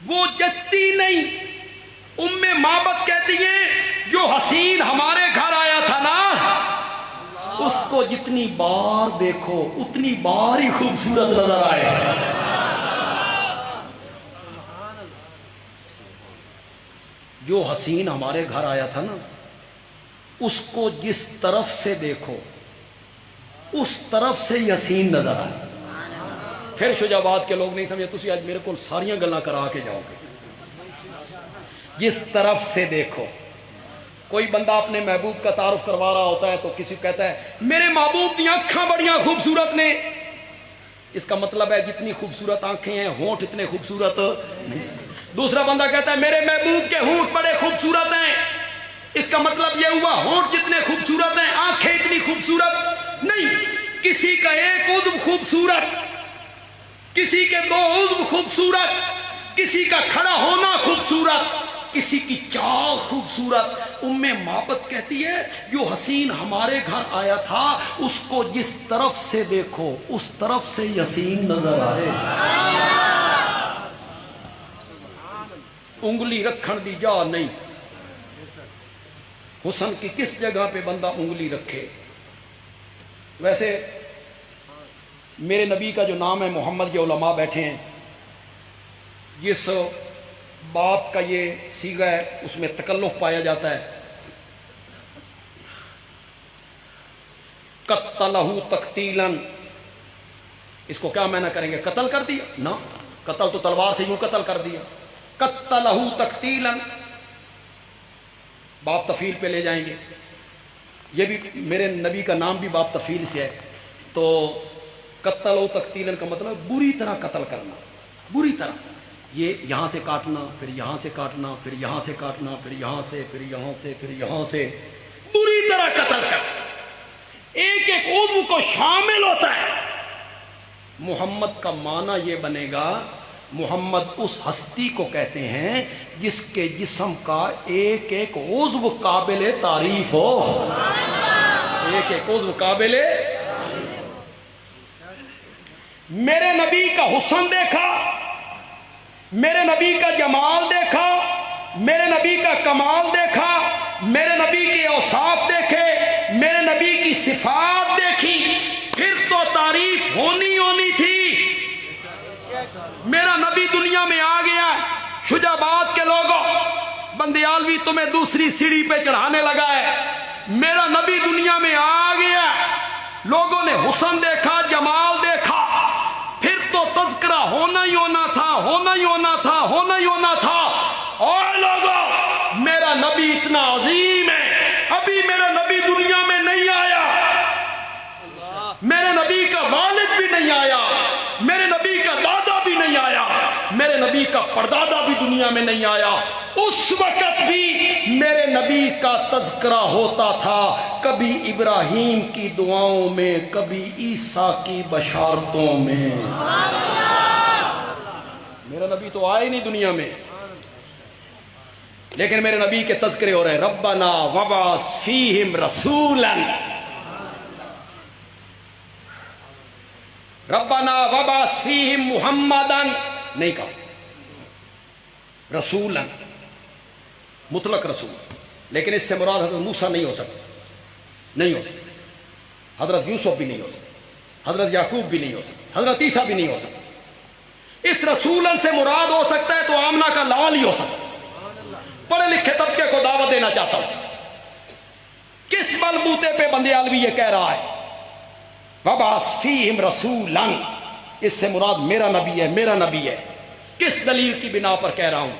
وہ جچتی نہیں۔ ام معبد کہتی ہے جو حسین ہمارے گھر آیا تھا نا، اس کو جتنی بار دیکھو اتنی بار ہی خوبصورت نظر آئے۔ جو حسین ہمارے گھر آیا تھا نا، اس کو جس طرف سے دیکھو اس طرف سے ہی حسین نظر آئے. پھر شجاعت کے لوگ نہیں سمجھے، تسی آج میرے کو ساریاں گلاں کرا کے جاؤ گے. جس طرف سے دیکھو. کوئی بندہ اپنے محبوب کا تعارف کروا رہا ہوتا ہے تو کسی کو کہتا ہے میرے محبوب کی آنکھاں بڑیاں خوبصورت نے. اس کا مطلب ہے جتنی خوبصورت آنکھیں ہیں ہونٹ اتنے خوبصورت نہیں. دوسرا بندہ کہتا ہے میرے محبوب کے ہونٹ بڑے خوبصورت ہیں. اس کا مطلب یہ ہوا ہونٹ جتنے خوبصورت ہیں آنکھیں اتنی خوبصورت نہیں. کسی کا ایک عضو خوبصورت، کسی کے دو عضو خوبصورت، کسی کا کھڑا ہونا خوبصورت، کسی کی چال خوبصورت. ام معبد کہتی ہے جو حسین ہمارے گھر آیا تھا اس کو جس طرف سے دیکھو اس طرف سے حسین نظر آئے. انگلی رکھن دی جا نہیں. حسن کی کس جگہ پہ بندہ انگلی رکھے. ویسے میرے نبی کا جو نام ہے محمد، یہ علماء بیٹھے ہیں، جس باپ کا یہ صیغہ ہے اس میں تکلف پایا جاتا ہے. قتلہ تقتیلا، اس کو کیا معنی کریں گے؟ قتل کر دیا؟ نہ، قتل تو تلوار سے یوں قتل کر دیا. قتلہ تقتیلا، باپ تفیل پہ لے جائیں گے. یہ بھی میرے نبی کا نام بھی باپ تفیل سے ہے. تو قتلہ تقتیلا کا مطلب بری طرح قتل کرنا، بری طرح. یہ یہاں سے کاٹنا، پھر یہاں سے کاٹنا، پھر یہاں سے کاٹنا، پھر یہاں سے، پھر یہاں سے، پھر یہاں سے، بری طرح قتل کر. ایک ایک عضو کو شامل ہوتا ہے. محمد کا معنی یہ بنے گا، محمد اس ہستی کو کہتے ہیں جس کے جسم کا ایک ایک عضو قابل تعریف ہو. ایک ایک عضو قابل. میرے نبی کا حسن دیکھا، میرے نبی کا جمال دیکھا، میرے نبی کا کمال دیکھا، میرے نبی کے اوصاف دیکھے، میرے نبی کی صفات دیکھی، پھر تو تعریف ہونی تھی. میرا نبی دنیا میں آ گیا. شجاعت کے لوگوں، بندیالوی تمہیں دوسری سیڑھی پہ چڑھانے لگا ہے. میرا نبی دنیا میں آ گیا. لوگوں نے حسن دیکھا، جمال دیکھا، پھر تو تذکرہ ہونا ہی ہونا تھا، ہونا ہی ہونا تھا، ہونا ہی ہونا تھا. اور لوگوں، میرا نبی اتنا عظیم ہے، ابھی میرا نبی دنیا میں نہیں آیا. میرے نبی کا والد بھی نہیں آیا، میرے نبی کا دادا بھی نہیں آیا، میرے نبی کا پردادا بھی دنیا میں نہیں آیا. اس وقت بھی میرے نبی کا تذکرہ ہوتا تھا، کبھی ابراہیم کی دعاؤں میں، کبھی عیسیٰ کی بشارتوں میں. میرا نبی تو آئے نہیں دنیا میں، لیکن میرے نبی کے تذکرے ہو رہے ہیں. ربنا وبعث فیہم رسولا، ربنا وبعث فیہم محمدا نہیں کہا، رسولا مطلق رسول. لیکن اس سے مراد حضرت موسیٰ نہیں ہو سکتا، نہیں ہو سکتا. حضرت یوسف بھی نہیں ہو سکتا، حضرت یعقوب بھی نہیں ہو سکتا، حضرت عیسیٰ بھی نہیں ہو سکتا. اس رسولن سے مراد ہو سکتا ہے تو آمنہ کا لال ہی ہو سکتا. پڑھے لکھے طبقے کو دعوت دینا چاہتا ہوں. کس بلبوتے پہ بندیالوی یہ کہہ رہا ہے وَبَعَثْ فِيهِمْ رَسُولًا؟ اس سے مراد میرا نبی ہے، میرا نبی ہے. کس دلیل کی بنا پر کہہ رہا ہوں؟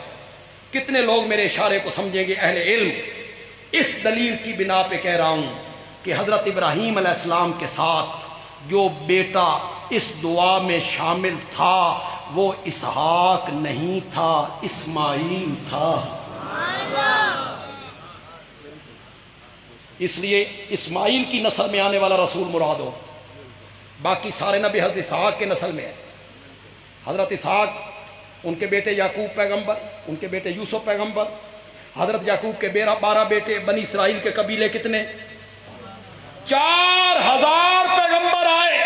کتنے لوگ میرے اشارے کو سمجھیں گے اہل علم؟ اس دلیل کی بنا پہ کہہ رہا ہوں کہ حضرت ابراہیم علیہ السلام کے ساتھ جو بیٹا اس دعا میں شامل تھا وہ اسحاق نہیں تھا، اسماعیل تھا. اس لیے اسماعیل کی نسل میں آنے والا رسول مراد ہو. باقی سارے نبی حضرت اسحاق کے نسل میں ہے. حضرت اسحاق، ان کے بیٹے یعقوب پیغمبر، ان کے بیٹے یوسف پیغمبر. حضرت یعقوب کے 12 بیٹے. بنی اسرائیل کے قبیلے کتنے؟ 4000 پیغمبر آئے.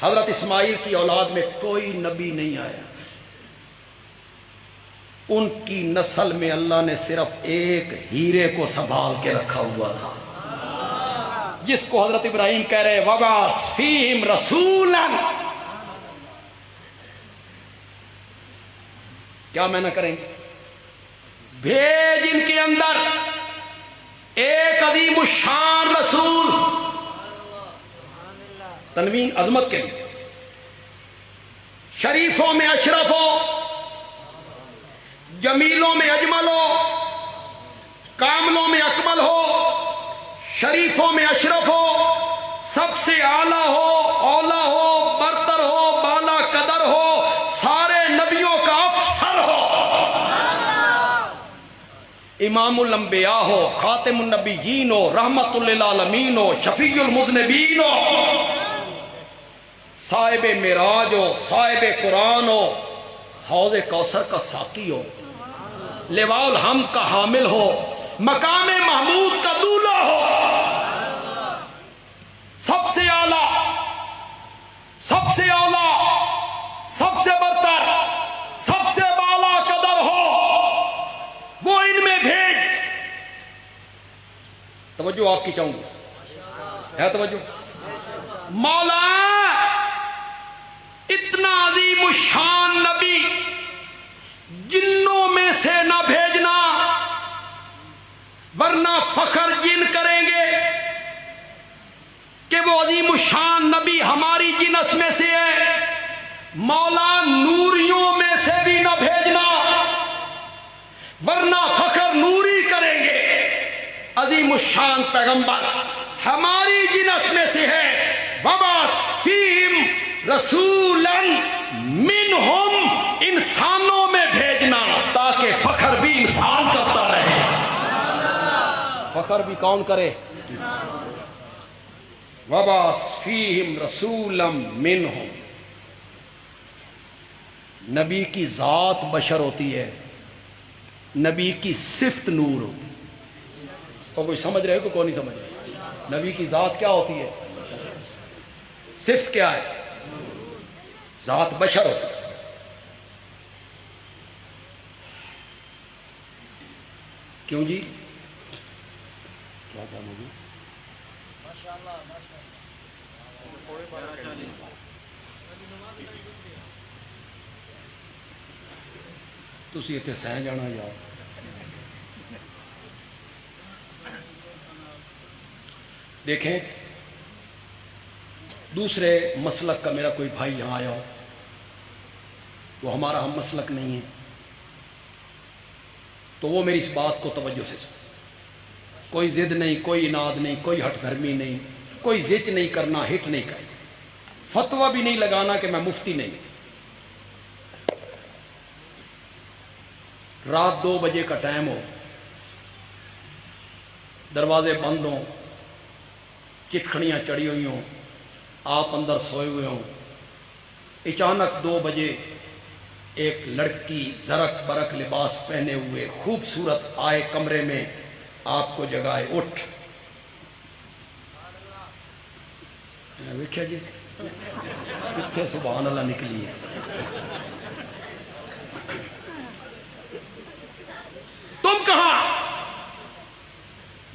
حضرت اسماعیل کی اولاد میں کوئی نبی نہیں آیا. ان کی نسل میں اللہ نے صرف ایک ہیرے کو سنبھال کے رکھا ہوا تھا، جس کو حضرت ابراہیم کہہ رہے وَبَعَثْ فِيهِمْ رَسُولًا. کیا معنی کریں گے؟ بھیج ان کے اندر ایک عظیم الشان رسول، تنوین عظمت کے لیے، شریفوں میں اشرف ہو، جمیلوں میں اجمل ہو، کاملوں میں اکمل ہو، شریفوں میں اشرف ہو، سب سے اعلیٰ ہو، اولا ہو، برتر ہو، بالا قدر ہو، سارے نبیوں کا افسر ہو، امام الانبیاء ہو، خاتم النبیین ہو، رحمت للعالمین ہو، شفیع المذنبین ہو، صاحب معراج ہو، صاحب قرآن ہو، حوض کوثر کا ساقی ہو، لواء الحمد کا حامل ہو، مقام محمود کا دولہ ہو، سب سے اعلیٰ، سب سے اولا، سب سے برتر، سب سے بالا قدر ہو، وہ ان میں بھیج۔ توجہ آپ کی چاہوں گا، ہے توجہ؟ مولا اتنا عظیم الشان نبی جنوں میں سے نہ بھیجنا، ورنہ فخر جن کریں گے کہ وہ عظیم الشان نبی ہماری جنس میں سے ہے۔ مولا نوریوں میں سے بھی نہ بھیجنا، ورنہ فخر نوری کریں گے۔ عظیم الشان پیغمبر ہماری جنس میں سے ہے۔ وَبَعَثْ فِيهِمْ رَسُولًا مِّنْهُمْ، انسانوں میں بھیجنا تاکہ فخر بھی انسان کرتا رہے۔ فخر بھی کون کرے؟ وَبَعَثْ فِيهِمْ رَسُولًا مِّنْهُمْ۔ نبی کی ذات بشر ہوتی ہے، نبی کی صفت نور ہوتی ہے۔ اور کوئی سمجھ رہے ہو کہ کوئی نہیں سمجھ رہے؟ نبی کی ذات کیا ہوتی ہے؟ صفت کیا ہے؟ ذات بشر ہوتی ہے۔ کیوں جی؟ کیا کام ہوگی؟ تسی اتنے سہ جانا یار۔ دیکھیں، دوسرے مسلک کا میرا کوئی بھائی یہاں آیا ہو، وہ ہمارا ہم مسلک نہیں ہے، تو وہ میری اس بات کو توجہ سے سن۔ کوئی ضد نہیں، کوئی اناد نہیں، کوئی ہٹ دھرمی نہیں، کوئی ضد نہیں کرنا، ہٹ نہیں کرنا، فتویٰ بھی نہیں لگانا کہ میں مفتی نہیں۔ رات 2 بجے کا ٹائم ہو، دروازے بند ہوں، چٹکھڑیاں چڑھی ہوئی ہوں، آپ اندر سوئے ہوئے ہوں، اچانک 2 بجے ایک لڑکی زرق برق لباس پہنے ہوئے خوبصورت آئے کمرے میں، آپ کو جگائے، اٹھ۔ دیکھا جی کتنے سبحان اللہ نکلی ہے۔ تم کہاں؟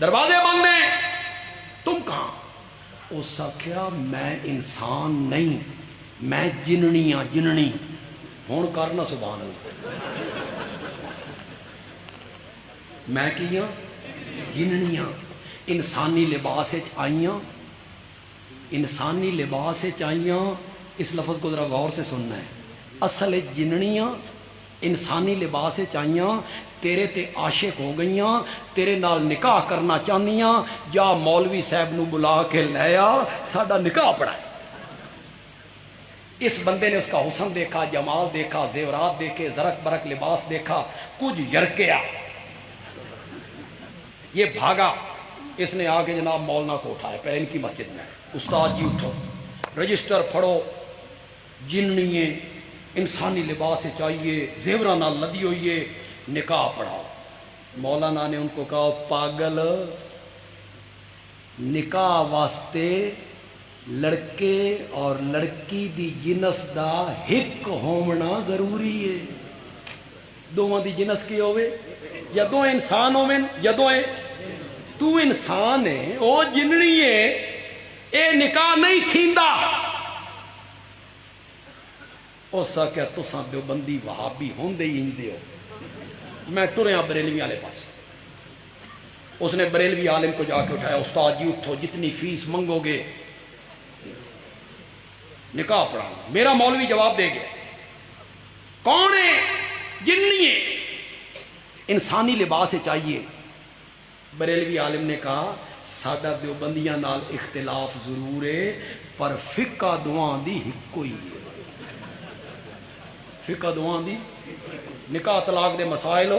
دروازے بند ہیں، تم کہاں؟ اس آخیا میں انسان نہیں، میں جننی ہاں، جننی۔ ہون کرنا سبحان اللہ، میں کی ہاں؟ جننی ہاں۔ انسانی لباس آئیاں، انسانی لباس آئیاں۔ اس لفظ کو ذرا غور سے سننا ہے۔ اصل جننیاں انسانی لباس آئیاں، تیرے تے عاشق ہو گئیاں، تیرے نال نکاح کرنا چاہنیاں، یا مولوی صاحب نو بلا کے لے آ، ساڈا نکاح پڑھائے۔ اس بندے نے اس کا حسن دیکھا، جمال دیکھا، زیورات دیکھے، زرق برق لباس دیکھا، کچھ یرکیا، یہ بھاگا۔ اس نے آ کے جناب مولانا کو اٹھایا، پہلے ان کی مسجد میں، استاد جی اٹھو، رجسٹر پڑھو، جننیے انسانی لباس چاہیے، زیورہ نہ لدی ہوئیے، نکاح پڑھاؤ۔ مولانا نے ان کو کہا پاگل، نکاح واسطے لڑکے اور لڑکی دی جنس دا ہک ہونا ضروری ہے۔ دونوں دی جنس کی ہوئے، یا دو انسان ہوئے، یا دو تو انسان ہے، او جننی ہے، اے نکاح نہیں تھیندا۔ اس آخیا تساں دیوبندی وہابی ہوندے ہی ہندے ہو، میں ٹریا بریلوی والے پاس. اس نے بریلوی عالم کو جا کے اٹھایا, استاد جی اٹھو, جتنی فیس منگو گے نکاح پڑھاؤں. میرا مولوی جواب دے گیا, کون ہے؟ جنی ہے, انسانی لباس چاہیے. بریلوی عالم نے کہا سادہ دیوبندیاں نال اختلاف ضرور ہے پر فقہ دعاں دی ہکو ہی ہے. فقہ دعاں دی نکاح طلاق دے مسائل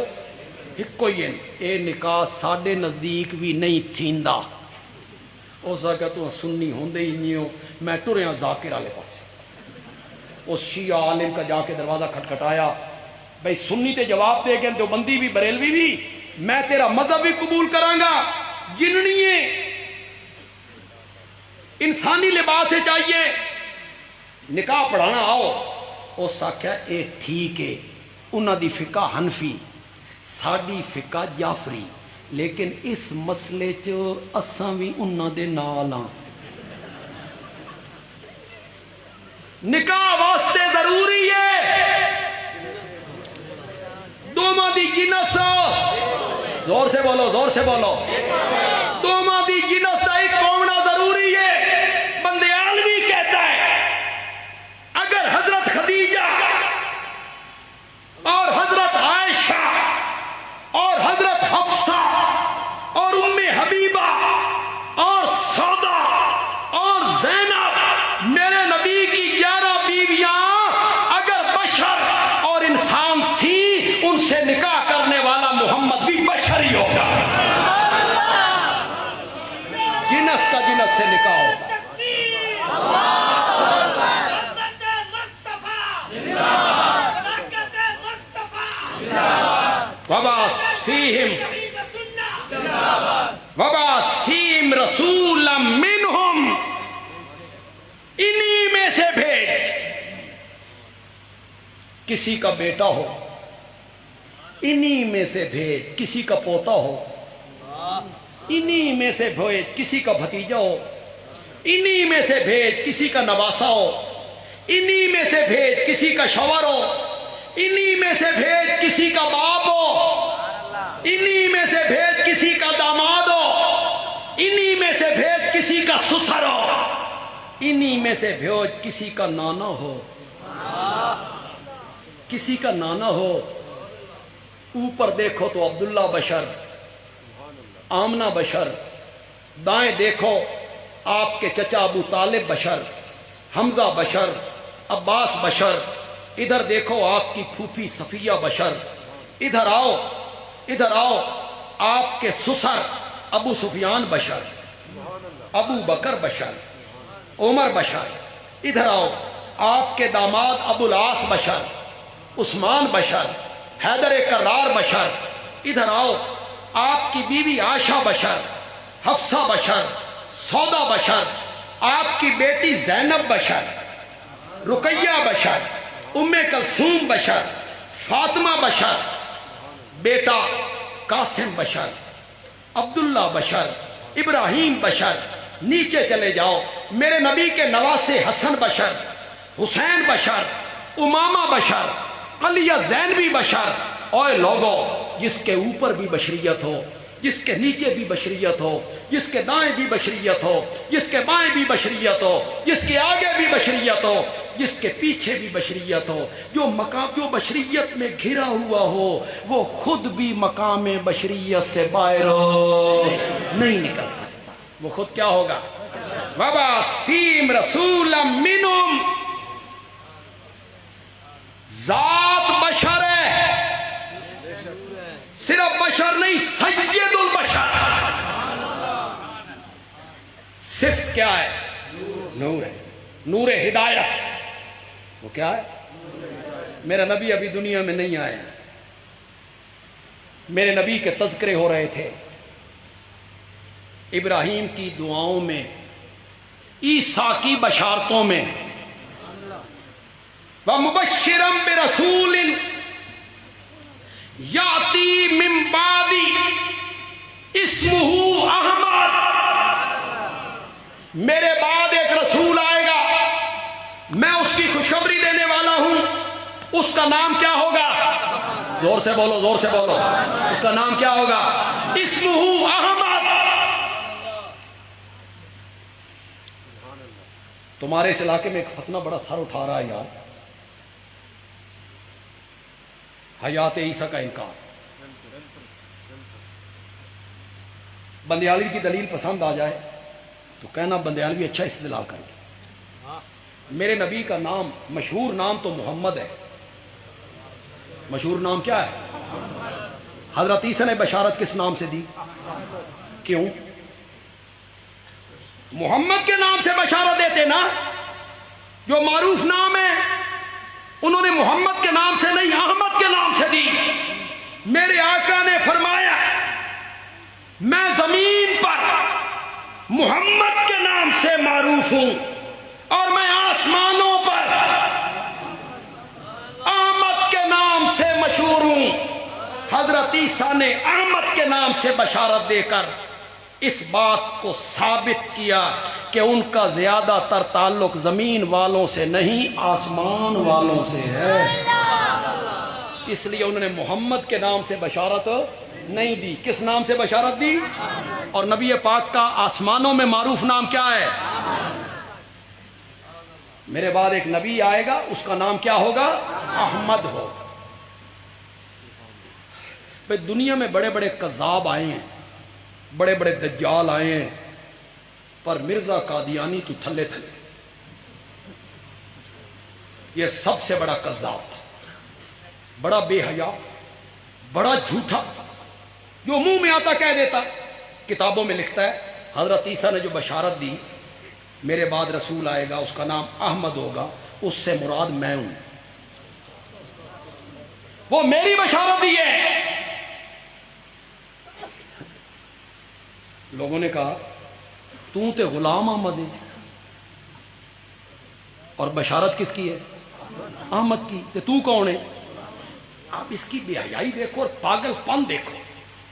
ہکو ہی ہیں. اے نکاح ساڈے نزدیک بھی نہیں تھیندا. ہو سکا تو سنی ہوندے ہی نہیں ہو. میں ٹریا ذاکر والے پاس, اس شیعہ عالم کا جا کے دروازہ کھٹکھٹایا, بھئی سنی تے جواب دے گئے دیوبندی بھی بریلوی بھی, میں تیرا مذہب بھی قبول کراں گا. جننیے انسانی لباس چاہیے, نکاح پڑھانا آؤ. اس آخیا اے ٹھیک ہے, انہاں دی فقہ حنفی, ساڈی فقہ جعفری, لیکن اس مسئلے چ اساں بھی انہاں دے نال ہاں. نکاح واسطے ضروری ہے دوما دی جنس, زور سے بولو, زور سے بولو, دوما دی جنس دا ایک ہونا ضروری ہے. بندیال بھی کہتا ہے اگر حضرت خدیجہ اور حضرت عائشہ اور حضرت حفصہ اور ام حبیبہ اور سودا اور زینب میرے نبی کی 11 بیویاں اگر بشر اور انسان تھی, ان سے نکاح کرنے والا محمد بھی بشر ہی ہوگا. جنس کا جنس سے نکاح ہوگا. وبعث فیہم رسولا منہم, انہی میں سے بھیج. کسی کا بیٹا ہو انہی میں سے بھیج, کسی کا پوتا ہو انہی میں سے بھیج, کسی کا بھتیجا ہو انہی میں سے بھیج, کسی کا نواسا ہو انہی میں سے بھیج, کسی کا شوہر ہو انہی میں سے بھیج, کسی کا باپ ہو انہی میں سے بھیج, کسی کا داماد ہو انہی میں سے بھیج, کسی کا سسر ہو انہی میں سے بھیج, کسی کا نانا ہو, کسی کا نانا ہو. اوپر دیکھو تو عبداللہ بشر, آمنہ بشر, دائیں دیکھو آپ کے چچا ابو طالب بشر, حمزہ بشر, عباس بشر, ادھر دیکھو آپ کی پھوپھی صفیہ بشر, ادھر آؤ, ادھر آؤ, آپ کے سسر ابو سفیان بشر, ابو بکر بشر, عمر بشر, ادھر آؤ, آپ کے داماد ابو العاص بشر, عثمان بشر, حیدر کرار بشر, ادھر آؤ, آپ کی بیوی عائشہ بشر, حفصہ بشر, سودا بشر, آپ کی بیٹی زینب بشر, رقیہ بشر, ام کلثوم بشر, فاطمہ بشر, بیٹا قاسم بشر, عبداللہ بشر, ابراہیم بشر. نیچے چلے جاؤ, میرے نبی کے نواسے حسن بشر, حسین بشر, امامہ بشر, علی زینبی بشر. اوے لوگو, جس کے اوپر بھی بشریت ہو, جس کے نیچے بھی بشریت ہو, جس کے دائیں بھی بشریت ہو, جس کے بائیں بھی بشریت ہو, جس کے آگے بھی بشریت ہو, جس کے پیچھے بھی بشریت ہو, جو بشریت میں گھرا ہوا ہو, وہ خود بھی مقام بشریت سے باہر نہیں نکل سکتا. وہ خود کیا ہوگا؟ وَبَعَثْ فِيهِمْ رَسُولًا مِّنْهُمْ. ذات بشر ہے, صرف بشر نہیں, سید البشر. صفت کیا ہے؟ نور ہے, نور ہدایت. وہ کیا ہے؟ میرا نبی ابھی دنیا میں نہیں آیا, میرے نبی کے تذکرے ہو رہے تھے. ابراہیم کی دعاؤں میں, عیسیٰ کی بشارتوں میں, وَمُبَشِّرًا بِرَسُولٍ یَأْتِی مِن بَعْدِی اسمہ احمد. میرے بعد ایک رسول آئے گا, میں اس کی خوشخبری دینے والا ہوں, اس کا نام کیا ہوگا؟ زور سے بولو، زور سے بولو، اس کا نام کیا ہوگا؟ اسمہ احمد۔ تمہارے اس علاقے میں ایک فتنہ بڑا سر اٹھا رہا ہے یار، حیات عیسیٰ کا انکار۔ بندیالوی کی دلیل پسند آ جائے تو کہنا بندیالوی اچھا استدلال کرے۔ میرے نبی کا نام، مشہور نام تو محمد ہے۔ مشہور نام کیا ہے؟ حضرت عیسیٰ نے بشارت کس نام سے دی؟ کیوں؟ محمد کے نام سے بشارت دیتے نا، جو معروف نام ہے انہوں نے محمد کے نام سے نہیں، احمد کے نام سے دی۔ میرے آقا نے فرمایا میں زمین پر محمد کے نام سے معروف ہوں اور میں آسمانوں پر احمد کے نام سے مشہور ہوں۔ حضرت عیسیٰ نے احمد کے نام سے بشارت دے کر اس بات کو ثابت کیا کہ ان کا زیادہ تر تعلق زمین والوں سے نہیں، آسمان والوں سے ہے۔ اس لیے انہوں نے محمد کے نام سے بشارت نہیں دی۔ کس نام سے بشارت دی؟ اور نبی پاک کا آسمانوں میں معروف نام کیا ہے؟ میرے بعد ایک نبی آئے گا، اس کا نام کیا ہوگا؟ احمد ہوگا۔ بھئی دنیا میں بڑے بڑے کذاب آئے ہیں، بڑے بڑے دجال آئے ہیں، پر مرزا قادیانی تو تھلے تھلے، یہ سب سے بڑا کذاب تھا، بڑا بے حیا، بڑا جھوٹا، جو منہ میں آتا کہہ دیتا۔ کتابوں میں لکھتا ہے حضرت عیسیٰ نے جو بشارت دی میرے بعد رسول آئے گا، اس کا نام احمد ہوگا، اس سے مراد میں ہوں، وہ میری بشارت دی ہے۔ لوگوں نے کہا تو تے غلام احمد ہے، اور بشارت کس کی ہے؟ احمد کی، تو کون ہے؟ آپ اس کی بے حیائی دیکھو اور پاگل پن دیکھو۔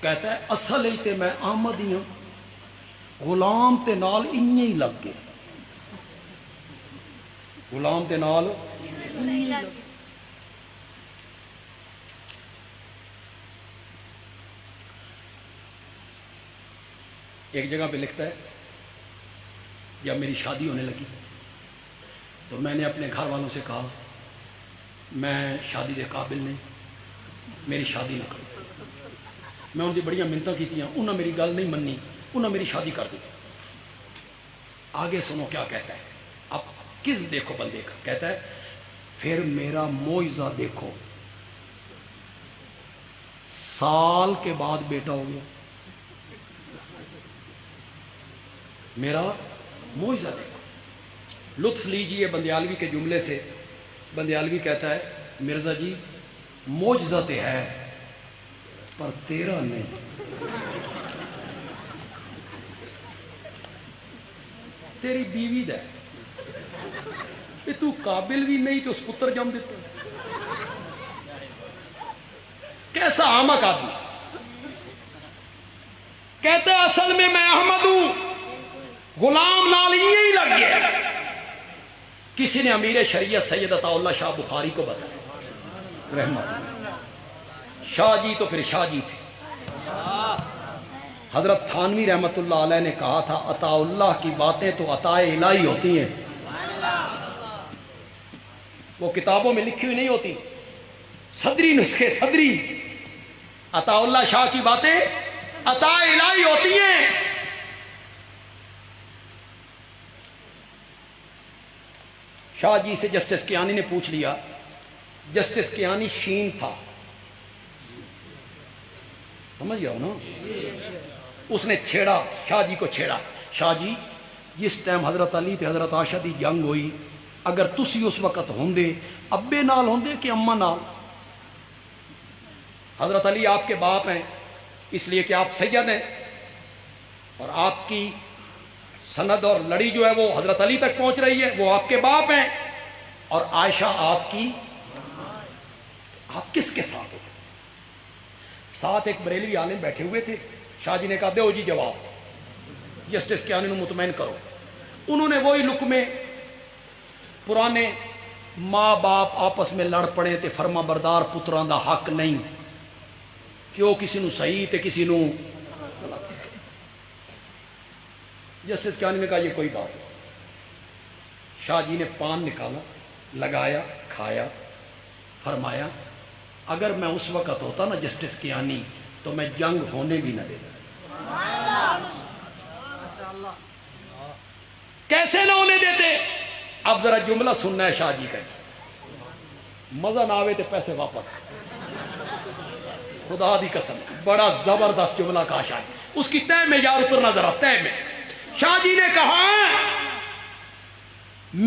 کہتا ہے اصل ہی تے میں احمد ہی ہوں، غلام تے نال انہیں ہی لگ گئے، غلام تے نال انہیں لگ گئے۔ ایک جگہ پہ لکھتا ہے جب میری شادی ہونے لگی تو میں نے اپنے گھر والوں سے کہا میں شادی دے قابل نہیں، میری شادی نہ کرو۔ میں ان کی بڑیاں منتیں کیتیاں، انہوں نے میری گل نہیں منی، انہوں نے میری شادی کر دی۔ آگے سنو کیا کہتا ہے، اب کس دیکھو بندے کا، کہتا ہے پھر میرا معجزہ دیکھو، سال کے بعد بیٹا ہو گیا، میرا معجزہ دیکھو۔ لطف لیجئے بندیالوی کے جملے سے۔ بندیالوی کہتا ہے مرزا جی معجزہ تے ہے پر تیرا نہیں، تیری بیوی دا ہے، تو قابل بھی نہیں تو اس پتر جم دیتا۔ کیسا آمق آدمی، کہتے ہیں اصل میں احمد ہوں، غلام نال ہی لگ گیا۔ کسی نے امیر شریعت سید عطا اللہ شاہ بخاری کو بتایا رحمت، شاہ جی تو پھر شاہ جی تھے۔ حضرت تھانوی رحمت اللہ علیہ نے کہا تھا عطا اللہ کی باتیں تو عطا الہی ہوتی ہیں، وہ کتابوں میں لکھی ہوئی نہیں ہوتی، صدری نسخے صدری، عطا اللہ شاہ کی باتیں عطا الہی ہوتی ہیں۔ شاہ جی سے جسٹس کیانی نے پوچھ لیا، جسٹس کیانی شین تھا، سمجھ گیا ہو نا، اس نے چھیڑا شاہ جی کو، چھیڑا شاہ جی جس ٹائم حضرت علی تے حضرت عائشہ دی جنگ ہوئی، اگر تسی اس وقت ہوندے ابے نال ہوندے کہ اماں نال؟ حضرت علی آپ کے باپ ہیں اس لیے کہ آپ سید ہیں، اور آپ کی سند اور لڑی جو ہے وہ حضرت علی تک پہنچ رہی ہے، وہ آپ کے باپ ہیں، اور عائشہ آپ کی، آپ کس کے ساتھ ہوتے؟ ساتھ ایک بریلوی عالم بیٹھے ہوئے تھے۔ شاہ جی نے کہا دیو جی جواب، جسٹس کیانی نو مطمئن کرو۔ انہوں نے وہی لقمے پرانے، ماں باپ آپس میں لڑ پڑے تے فرما بردار پتران دا حق نہیں، کہ وہ کسی نو صحیح تے کسی نو غلط۔ جسٹس کیانی نے کہا یہ کوئی بات نہیں۔ شاہ جی نے پان نکالا، لگایا، کھایا، فرمایا اگر میں اس وقت ہوتا نا جسٹس کیانی تو میں جنگ ہونے بھی نہ دیتا۔ کیسے نہ ہونے دیتے؟ اب ذرا جملہ سننا ہے شاہ جی کا، مزہ نہ آوے تو پیسے واپس۔ خدا دی قسم بڑا زبردست جملہ کہا شاہ جی، اس کی تہ میں یار اترنا ذرا تہ میں۔ شاہ جی نے کہا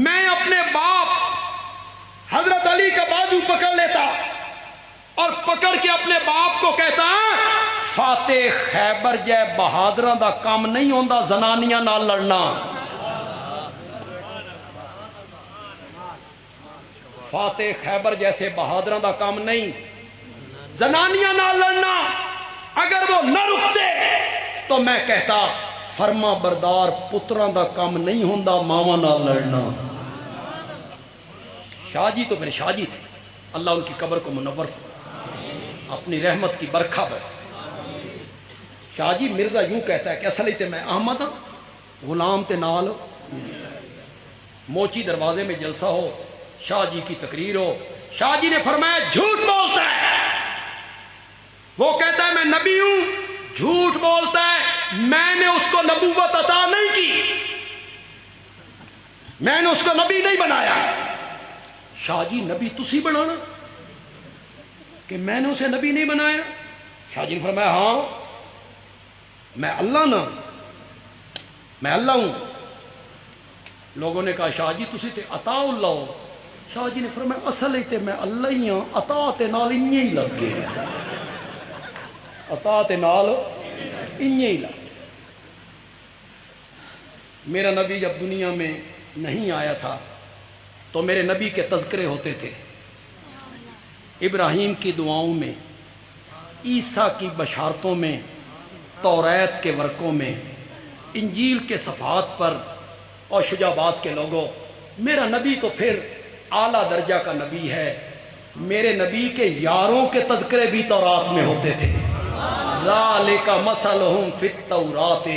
میں اپنے باپ حضرت علی کا بازو پکڑ لیتا اور پکڑ کے اپنے باپ کو کہتا فاتح خیبر جے بہادراں دا کام نہیں ہوندا زنانیاں نال لڑنا۔ فاتح خیبر جیسے بہادراں دا کام نہیں زنانیاں نال لڑنا۔ اگر وہ نہ رکتے تو میں کہتا فرما بردار پتراں دا کام نہیں ہوندا ماواں نال لڑنا۔ شاہ جی تو میرے شاہ جی تھے، اللہ ان کی قبر کو منور فرمائے، اپنی رحمت کی برکھا بس۔ شاہ جی مرزا یوں کہتا ہے کہ اصل ہی تے میں احمد ہاں، غلام تے نال۔ موچی دروازے میں جلسہ ہو، شاہ جی کی تقریر ہو، شاہ جی نے فرمایا جھوٹ بولتا ہے، وہ کہتا ہے میں نبی ہوں، جھوٹ بولتا ہے، میں نے اس کو نبوت عطا نہیں کی، میں نے اس کو نبی نہیں بنایا۔ شاہ جی نبی تسی بنانا کہ میں نے اسے نبی نہیں بنایا؟ شاہ جی نے فرمایا ہاں میں اللہ نا، میں اللہ ہوں۔ لوگوں نے کہا شاہ جی تسی تے عطا اللہ ہو۔ شاہ جی نے فرمایا اصل ہی تے میں اللہ ہی ہاں، عطا تے نال انہیں ہی لگ گئے، عطا تے نال انہیں ہی لگ گئے۔ میرا نبی جب دنیا میں نہیں آیا تھا تو میرے نبی کے تذکرے ہوتے تھے، ابراہیم کی دعاؤں میں، عیسیٰ کی بشارتوں میں، توریت کے ورقوں میں، انجیل کے صفحات پر، اور شجابات کے لوگوں میرا نبی تو پھر اعلیٰ درجہ کا نبی ہے۔ میرے نبی کے یاروں کے تذکرے بھی تورات میں ہوتے تھے۔ ذالک مثلہم فی التوراۃ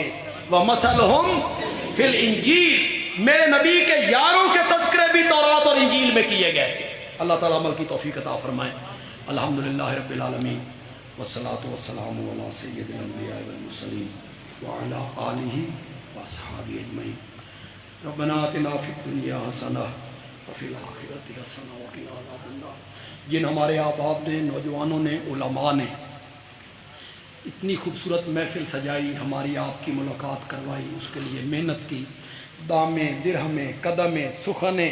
ومثلہم فی الانجیل، میرے نبی کے یاروں کے تذکرے بھی تورات اور انجیل میں کیے گئے تھے۔ اللہ تعالیٰ عمل کی توفیق عطا فرمائے۔ الحمدللہ رب العالمین والصلاة والسلام علی سید الانبیاء والمرسلین وعلی آلہ واصحابہ اجمعین۔ ربنا آتنا فی الدنیا حسنہ وفی الآخرۃ حسنہ وقنا عذاب النار۔ جن ہمارے احباب نے، نوجوانوں نے، علماء نے اتنی خوبصورت محفل سجائی، ہماری آپ کی ملاقات کروائی، اس کے لیے محنت کی، دامیں، درہمیں، قدمیں، سخنیں،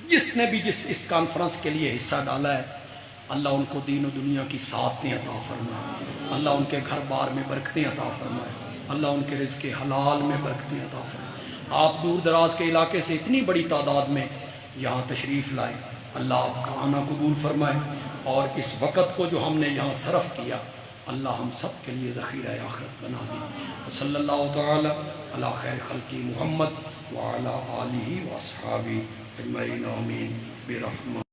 جس نے بھی جس اس کانفرنس کے لیے حصہ ڈالا ہے، اللہ ان کو دین و دنیا کی سعادتیں عطا فرمائے، اللہ ان کے گھر بار میں برکتیں عطا فرمائے، اللہ ان کے رزق حلال میں برکتیں عطا فرمائے۔ آپ دور دراز کے علاقے سے اتنی بڑی تعداد میں یہاں تشریف لائے، اللہ آپ کا آنا قبول فرمائے، اور اس وقت کو جو ہم نے یہاں صرف کیا اللہ ہم سب کے لیے ذخیرہ آخرت بنا دے۔ صلی اللہ تعالی علی خیر خلقی محمد وعلی آلہ واصحابہ اجمعین آمین برحمتہ۔